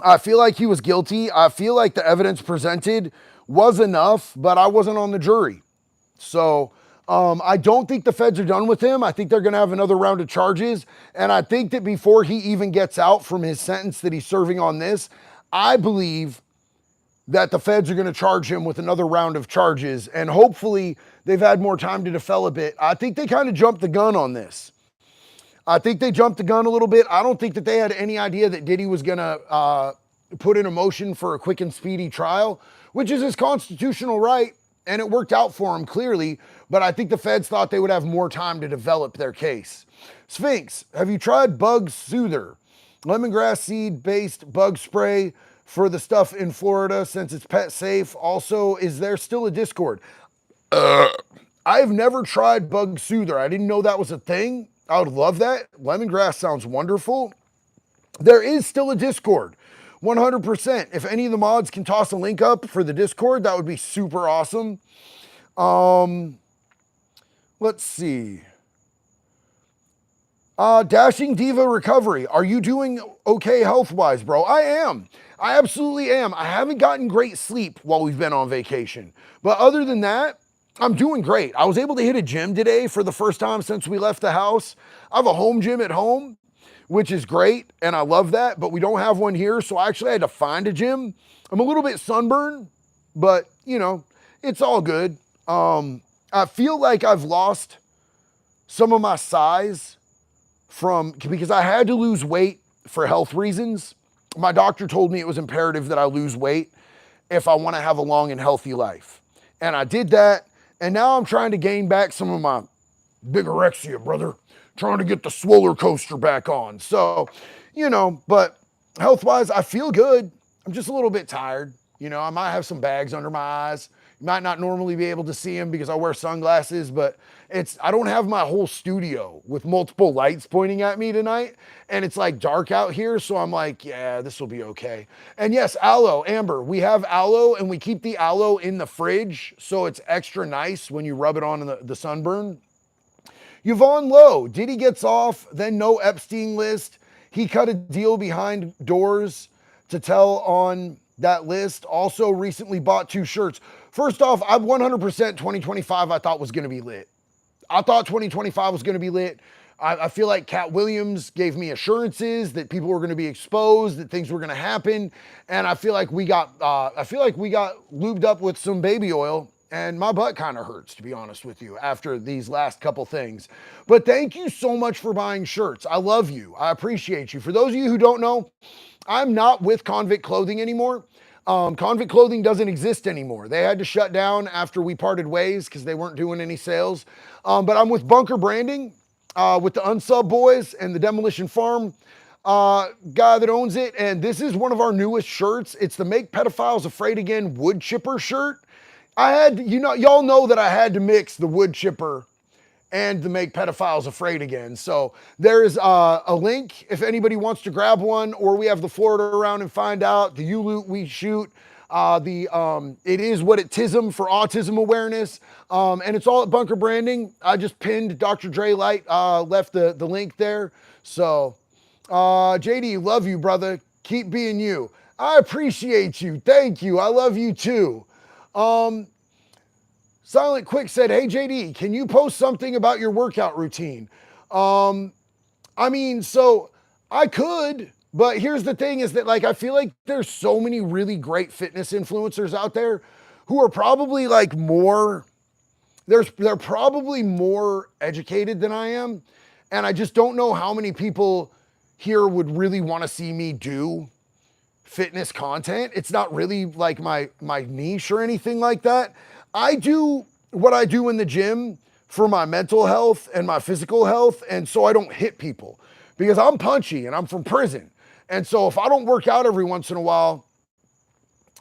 I feel like he was guilty. I feel like the evidence presented was enough, but I wasn't on the jury. So I don't think the feds are done with him. I think they're going to have another round of charges. And I think that before he even gets out from his sentence that he's serving on this, I believe that the feds are going to charge him with another round of charges. And hopefully they've had more time to develop it. I think they kind of jumped the gun on this. I think they jumped the gun a little bit. I don't think that they had any idea that Diddy was going to put in a motion for a quick and speedy trial, which is his constitutional right. And it worked out for him clearly. But I think the feds thought they would have more time to develop their case. Sphinx, have you tried Bug Soother? Lemongrass seed based bug spray for the stuff in Florida since it's pet safe? Also, is there still a Discord? I've never tried Bug Soother. I didn't know that was a thing. I would love that. Lemongrass sounds wonderful. There is still a Discord. 100%. If any of the mods can toss a link up for the Discord, that would be super awesome. Let's see. Dashing Diva Recovery. Are you doing okay health-wise, bro? I am. I absolutely am. I haven't gotten great sleep while we've been on vacation. But other than that, I'm doing great. I was able to hit a gym today for the first time since we left the house. I have a home gym at home, which is great, and I love that, but we don't have one here, so I actually had to find a gym. I'm a little bit sunburned, but, you know, it's all good. I feel like I've lost some of my size because I had to lose weight for health reasons. My doctor told me it was imperative that I lose weight if I want to have a long and healthy life. And I did that, and now I'm trying to gain back some of my bigorexia, brother. Trying to get the swoller coaster back on. So, you know, but health-wise, I feel good. I'm just a little bit tired. You know, I might have some bags under my eyes. You might not normally be able to see them because I wear sunglasses, but I don't have my whole studio with multiple lights pointing at me tonight. And it's like dark out here. So I'm like, yeah, this will be okay. And yes, aloe, Amber, we have aloe and we keep the aloe in the fridge. So it's extra nice when you rub it on the sunburn. Yvonne Lowe, Diddy gets off, then no Epstein list. He cut a deal behind doors to tell on that list. Also recently bought 2 shirts. First off, I'm 100% 2025 I thought was going to be lit. I thought 2025 was going to be lit. I feel like Cat Williams gave me assurances that people were going to be exposed, that things were going to happen, and I feel like we got lubed up with some baby oil. And my butt kind of hurts, to be honest with you, after these last couple things. But thank you so much for buying shirts. I love you. I appreciate you. For those of you who don't know, I'm not with Convict Clothing anymore. Convict Clothing doesn't exist anymore. They had to shut down after we parted ways because they weren't doing any sales. But I'm with Bunker Branding, with the Unsub Boys and the Demolition Farm guy that owns it. And this is one of our newest shirts. It's the Make Pedophiles Afraid Again wood chipper shirt. Y'all know that I had to mix the wood chipper and the Make Pedophiles Afraid Again. So there is a link if anybody wants to grab one, or we have the Florida around and find out. The You Loot We Shoot. It is what it tism for autism awareness. And it's all at Bunker Branding. I just pinned Dr. Dre Light, left the link there. So JD, love you, brother. Keep being you. I appreciate you. Thank you. I love you too. Silent Quick said, hey JD, can you post something about your workout routine? So I could, but here's the thing is that like, I feel like there's so many really great fitness influencers out there who are probably like they're probably more educated than I am. And I just don't know how many people here would really want to see me do fitness content. It's not really like my niche or anything like that. I do what I do in the gym for my mental health and my physical health, and so I don't hit people because I'm punchy and I'm from prison. And so if I don't work out every once in a while,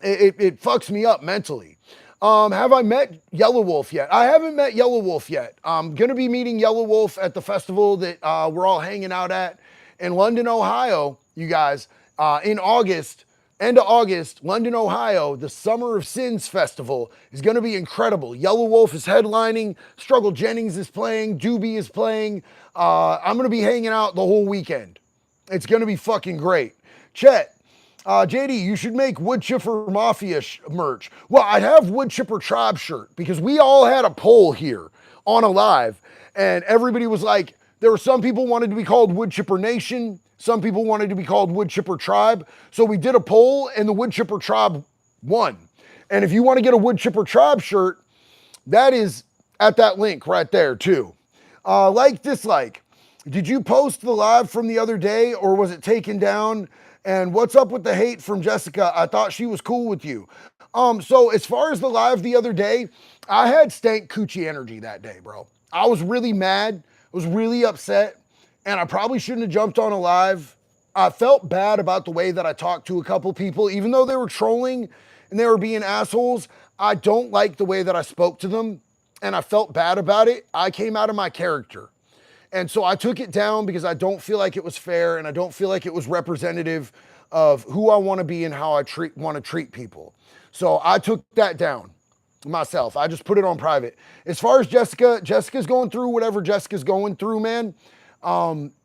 it fucks me up mentally. Have I met Yellow Wolf yet? I haven't met Yellow Wolf yet. I'm gonna be meeting Yellow Wolf at the festival that we're all hanging out at in London, Ohio, you guys, in August. End of August, London, Ohio, the Summer of Sins Festival is going to be incredible. Yellow Wolf is headlining, Struggle Jennings is playing, Doobie is playing. I'm going to be hanging out the whole weekend. It's going to be fucking great. Chet, JD, you should make Wood Chipper Mafia merch. Well, I'd have Wood Chipper Tribe shirt because we all had a poll here on a live, and everybody was like, there were some people wanted to be called Wood Chipper Nation. Some people wanted to be called Wood Chipper Tribe. So we did a poll and the Wood Chipper Tribe won. And if you want to get a Wood Chipper Tribe shirt, that is at that link right there too. Like, dislike. Did you post the live from the other day or was it taken down? And what's up with the hate from Jessica? I thought she was cool with you. So as far as the live the other day, I had stank coochie energy that day, bro. I was really mad. I was really upset. And I probably shouldn't have jumped on a live I felt bad about the way that I talked to a couple people, even though they were trolling and they were being assholes. I don't like the way that I spoke to them, and I felt bad about it. I came out of my character. And so I took it down because I don't feel like it was fair and I don't feel like it was representative of who I want to be and how I want to treat people. So I took that down myself. I just put it on private. As far as Jessica, Jessica's going through whatever Jessica's going through, man.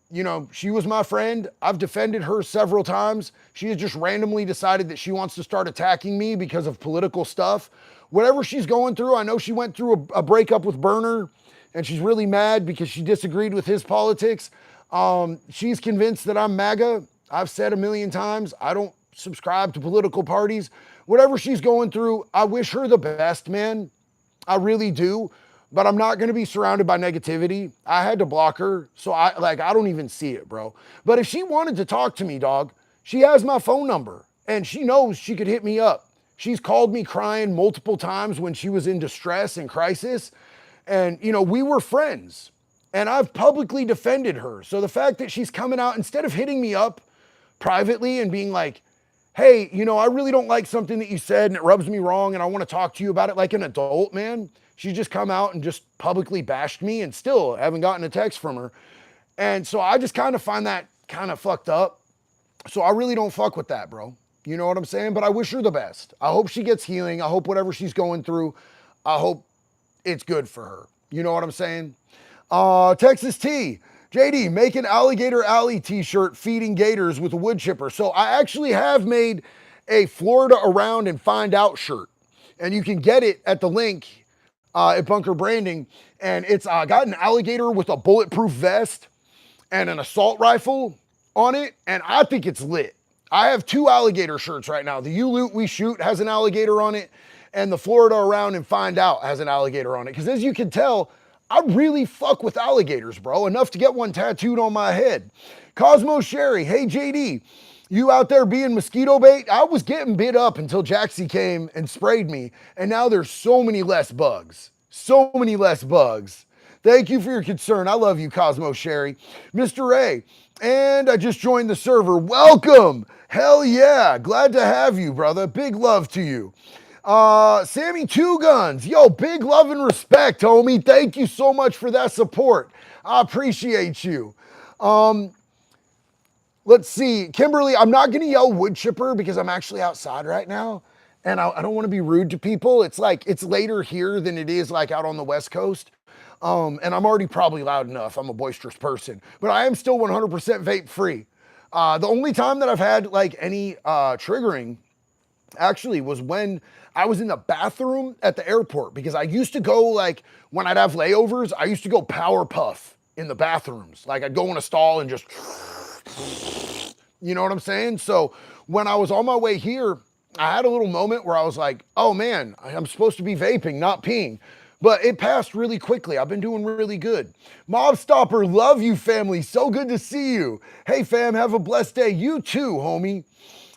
You know, she was my friend. I've defended her several times. She has just randomly decided that she wants to start attacking me because of political stuff. Whatever she's going through, I know she went through a breakup with Berner and she's really mad because she disagreed with his politics. She's convinced that I'm MAGA. I've said a million times, I don't subscribe to political parties. Whatever she's going through, I wish her the best, man. I really do. But I'm not going to be surrounded by negativity. I had to block her. So I don't even see it, bro. But if she wanted to talk to me, dog, she has my phone number and she knows she could hit me up. She's called me crying multiple times when she was in distress and crisis. And, you know, we were friends and I've publicly defended her. So the fact that she's coming out, instead of hitting me up privately and being like, hey, you know, I really don't like something that you said and it rubs me wrong and I want to talk to you about it like an adult, man. She's just come out and just publicly bashed me and still haven't gotten a text from her. And so I just kind of find that kind of fucked up. So I really don't fuck with that, bro. You know what I'm saying? But I wish her the best. I hope she gets healing. I hope whatever she's going through, I hope it's good for her. You know what I'm saying? Texas T. JD, make an Alligator Alley t-shirt feeding gators with a wood chipper. So I actually have made a Florida Around and Find Out shirt. And you can get it at the link at Bunker Branding. And it's got an alligator with a bulletproof vest and an assault rifle on it. And I think it's lit. I have 2 alligator shirts right now. The You Loot We Shoot has an alligator on it. And the Florida Around and Find Out has an alligator on it. Because as you can tell, I really fuck with alligators, bro. Enough to get one tattooed on my head. Cosmo Sherry, hey JD, you out there being mosquito bait? I was getting bit up until Jaxie came and sprayed me. And now there's so many less bugs. So many less bugs. Thank you for your concern. I love you, Cosmo Sherry. Mr. A, and I just joined the server. Welcome. Hell yeah. Glad to have you, brother. Big love to you. Sammy Two Guns, yo, big love and respect, homie. Thank you so much for that support. I appreciate you. Let's see, Kimberly, I'm not gonna yell wood chipper because I'm actually outside right now. And I don't want to be rude to people. It's like, it's later here than it is like out on the West Coast. And I'm already probably loud enough. I'm a boisterous person, but I am still 100% vape free. The only time that I've had like any triggering actually was when I was in the bathroom at the airport, because I used to go, like when I'd have layovers, I used to go power puff in the bathrooms. Like I'd go in a stall and just, you know what I'm saying? So when I was on my way here, I had a little moment where I was like, oh man, I'm supposed to be vaping, not peeing. But it passed really quickly. I've been doing really good. Mob Stopper, love you, family. So good to see you. Hey, fam, have a blessed day. You too, homie.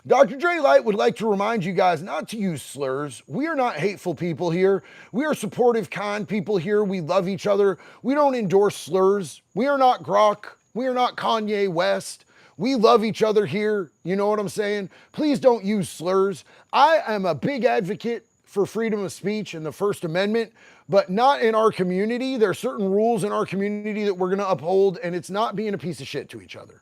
Dr. Dre Light would like to remind you guys not to use slurs. We are not hateful people here. We are supportive, kind people here. We love each other. We don't endorse slurs. We are not Grok. We are not Kanye West. We love each other here. You know what I'm saying? Please don't use slurs. I am a big advocate for freedom of speech and the First Amendment, but not in our community. There are certain rules in our community that we're going to uphold, and it's not being a piece of shit to each other.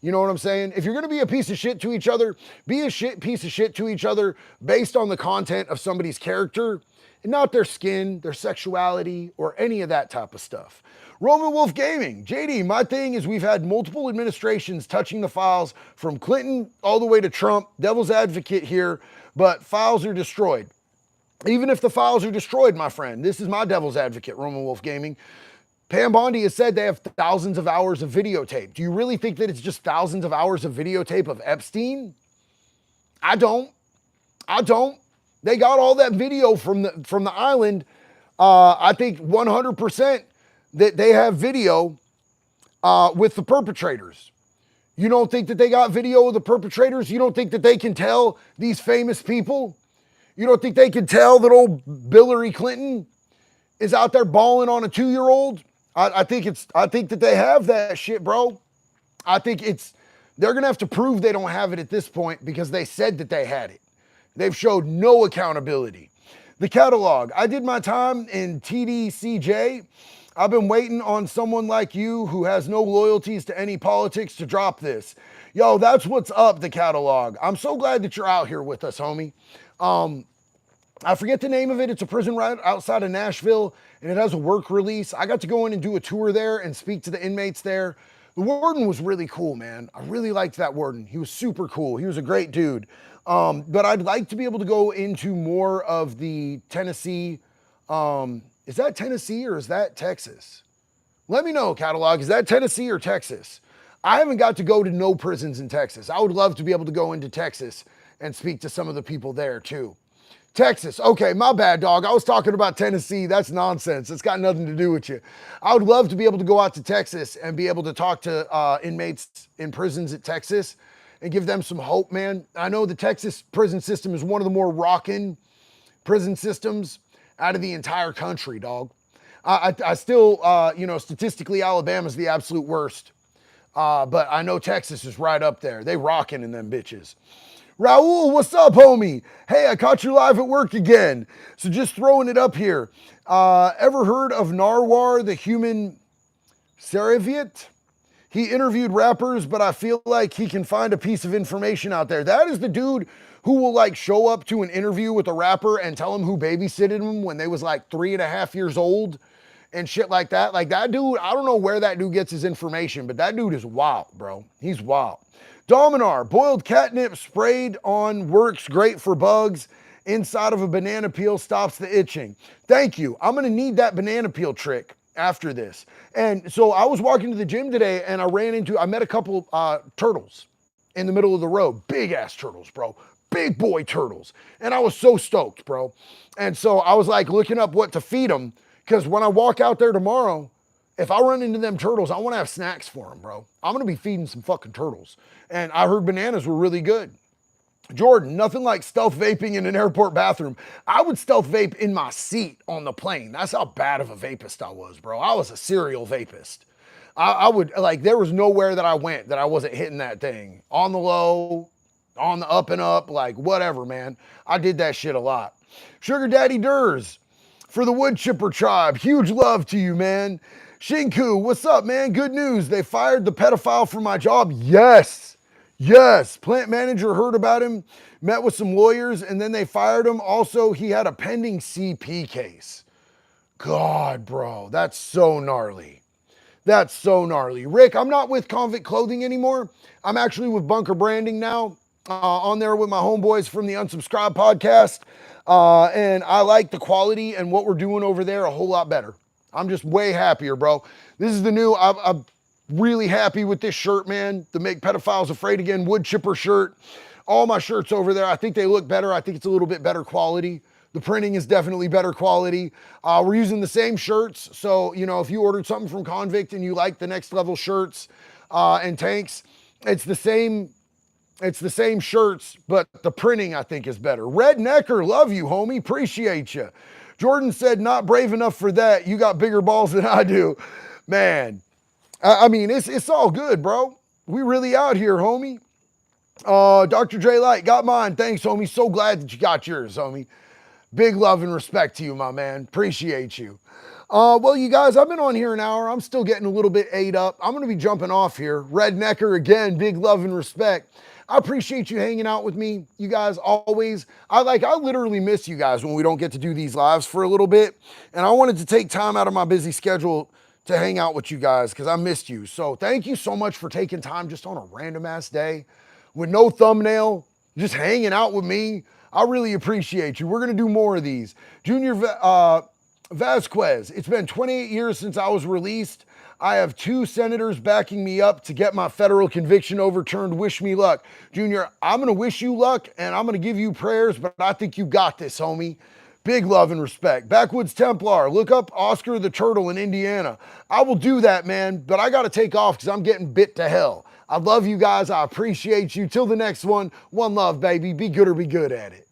You know what I'm saying? If you're going to be a piece of shit to each other, be a piece of shit to each other based on the content of somebody's character and not their skin, their sexuality, or any of that type of stuff. Roman Wolf Gaming, JD, my thing is we've had multiple administrations touching the files from Clinton all the way to Trump, devil's advocate here, but files are destroyed. Even if the files are destroyed, my friend, this is my devil's advocate, Roman Wolf Gaming. Pam Bondi has said they have thousands of hours of videotape. Do you really think that it's just thousands of hours of videotape of Epstein? I don't. They got all that video from the island. I think 100% that they have video with the perpetrators. You don't think that they got video of the perpetrators? You don't think that they can tell these famous people? You don't think they can tell that old Hillary Clinton is out there balling on a 2-year-old? I think that they have that shit, bro. I think They're going to have to prove they don't have it at this point because they said that they had it. They've showed no accountability. The catalog. I did my time in TDCJ. I've been waiting on someone like you who has no loyalties to any politics to drop this. Yo, that's what's up, the catalog. I'm so glad that you're out here with us, homie. I forget the name of it. It's a prison right outside of Nashville, and it has a work release. I got to go in and do a tour there and speak to the inmates there. The warden was really cool, man. I really liked that warden. He was super cool. He was a great dude. But I'd like to be able to go into more of the Tennessee. Is that Tennessee or is that Texas? Let me know, catalog. Is that Tennessee or Texas? I haven't got to go to no prisons in Texas. I would love to be able to go into Texas and speak to some of the people there too. Texas. Okay, my bad, dog. I was talking about Tennessee. That's nonsense. It's got nothing to do with you. I would love to be able to go out to Texas and be able to talk to inmates in prisons at Texas and give them some hope, man. I know the Texas prison system is one of the more rockin' prison systems out of the entire country, dog. I still, statistically, Alabama's the absolute worst. But I know Texas is right up there. They rockin' in them bitches. Raul, what's up, homie? Hey, I caught you live at work again. So just throwing it up here. Ever heard of Narwhal, the human Saraviet? He interviewed rappers, but I feel like he can find a piece of information out there. That is the dude who will like show up to an interview with a rapper and tell him who babysitted him when they was like 3.5 years old and shit like that. Like that dude, I don't know where that dude gets his information, but that dude is wild, bro. He's wild. Dominar, boiled catnip sprayed on works great for bugs. Inside of a banana peel stops the itching. Thank you. I'm going to need that banana peel trick after this. And so I was walking to the gym today and I met a couple turtles in the middle of the road. Big ass turtles, bro. Big boy turtles. And I was so stoked, bro. And so I was like looking up what to feed them because when I walk out there tomorrow, if I run into them turtles, I want to have snacks for them, bro. I'm going to be feeding some fucking turtles. And I heard bananas were really good. Jordan, nothing like stealth vaping in an airport bathroom. I would stealth vape in my seat on the plane. That's how bad of a vapist I was, bro. I was a serial vapist. I would, like, there was nowhere that I went that I wasn't hitting that thing. On the low, on the up and up, like, whatever, man. I did that shit a lot. Sugar Daddy Durs, for the wood chipper tribe, huge love to you, man. Shinku, what's up, man? Good news. They fired the pedophile from my job. Yes. Yes. Plant manager heard about him, met with some lawyers, and then they fired him. Also, he had a pending CP case. God, bro, that's so gnarly. That's so gnarly. Rick, I'm not with Convict Clothing anymore. I'm actually with Bunker Branding now, on there with my homeboys from the Unsubscribed podcast. And I like the quality and what we're doing over there a whole lot better. I'm just way happier, bro. This is the new, I'm really happy with this shirt, man. The Make Pedophiles Afraid Again wood chipper shirt. All my shirts over there, I think they look better. I think it's a little bit better quality. The printing is definitely better quality. We're using the same shirts. So, you know, if you ordered something from Convict and you like the Next Level shirts and tanks, it's the same shirts, but the printing I think is better. Red Necker, love you, homie. Appreciate you. Jordan said, not brave enough for that. You got bigger balls than I do. Man, I mean, it's all good, bro. We really out here, homie. Dr. J Light, got mine. Thanks, homie. So glad that you got yours, homie. Big love and respect to you, my man. Appreciate you. Well, you guys, I've been on here an hour. I'm still getting a little bit ate up. I'm going to be jumping off here. Red Necker again, big love and respect. I appreciate you hanging out with me. You guys always, I literally miss you guys when we don't get to do these lives for a little bit. And I wanted to take time out of my busy schedule to hang out with you guys because I missed you. So thank you so much for taking time just on a random ass day with no thumbnail, just hanging out with me. I really appreciate you. We're going to do more of these. Junior Vasquez, it's been 28 years since I was released. I have 2 senators backing me up to get my federal conviction overturned. Wish me luck. Junior, I'm going to wish you luck and I'm going to give you prayers, but I think you got this, homie. Big love and respect. Backwoods Templar, look up Oscar the Turtle in Indiana. I will do that, man, but I got to take off because I'm getting bit to hell. I love you guys. I appreciate you. Till the next one, one love, baby. Be good or be good at it.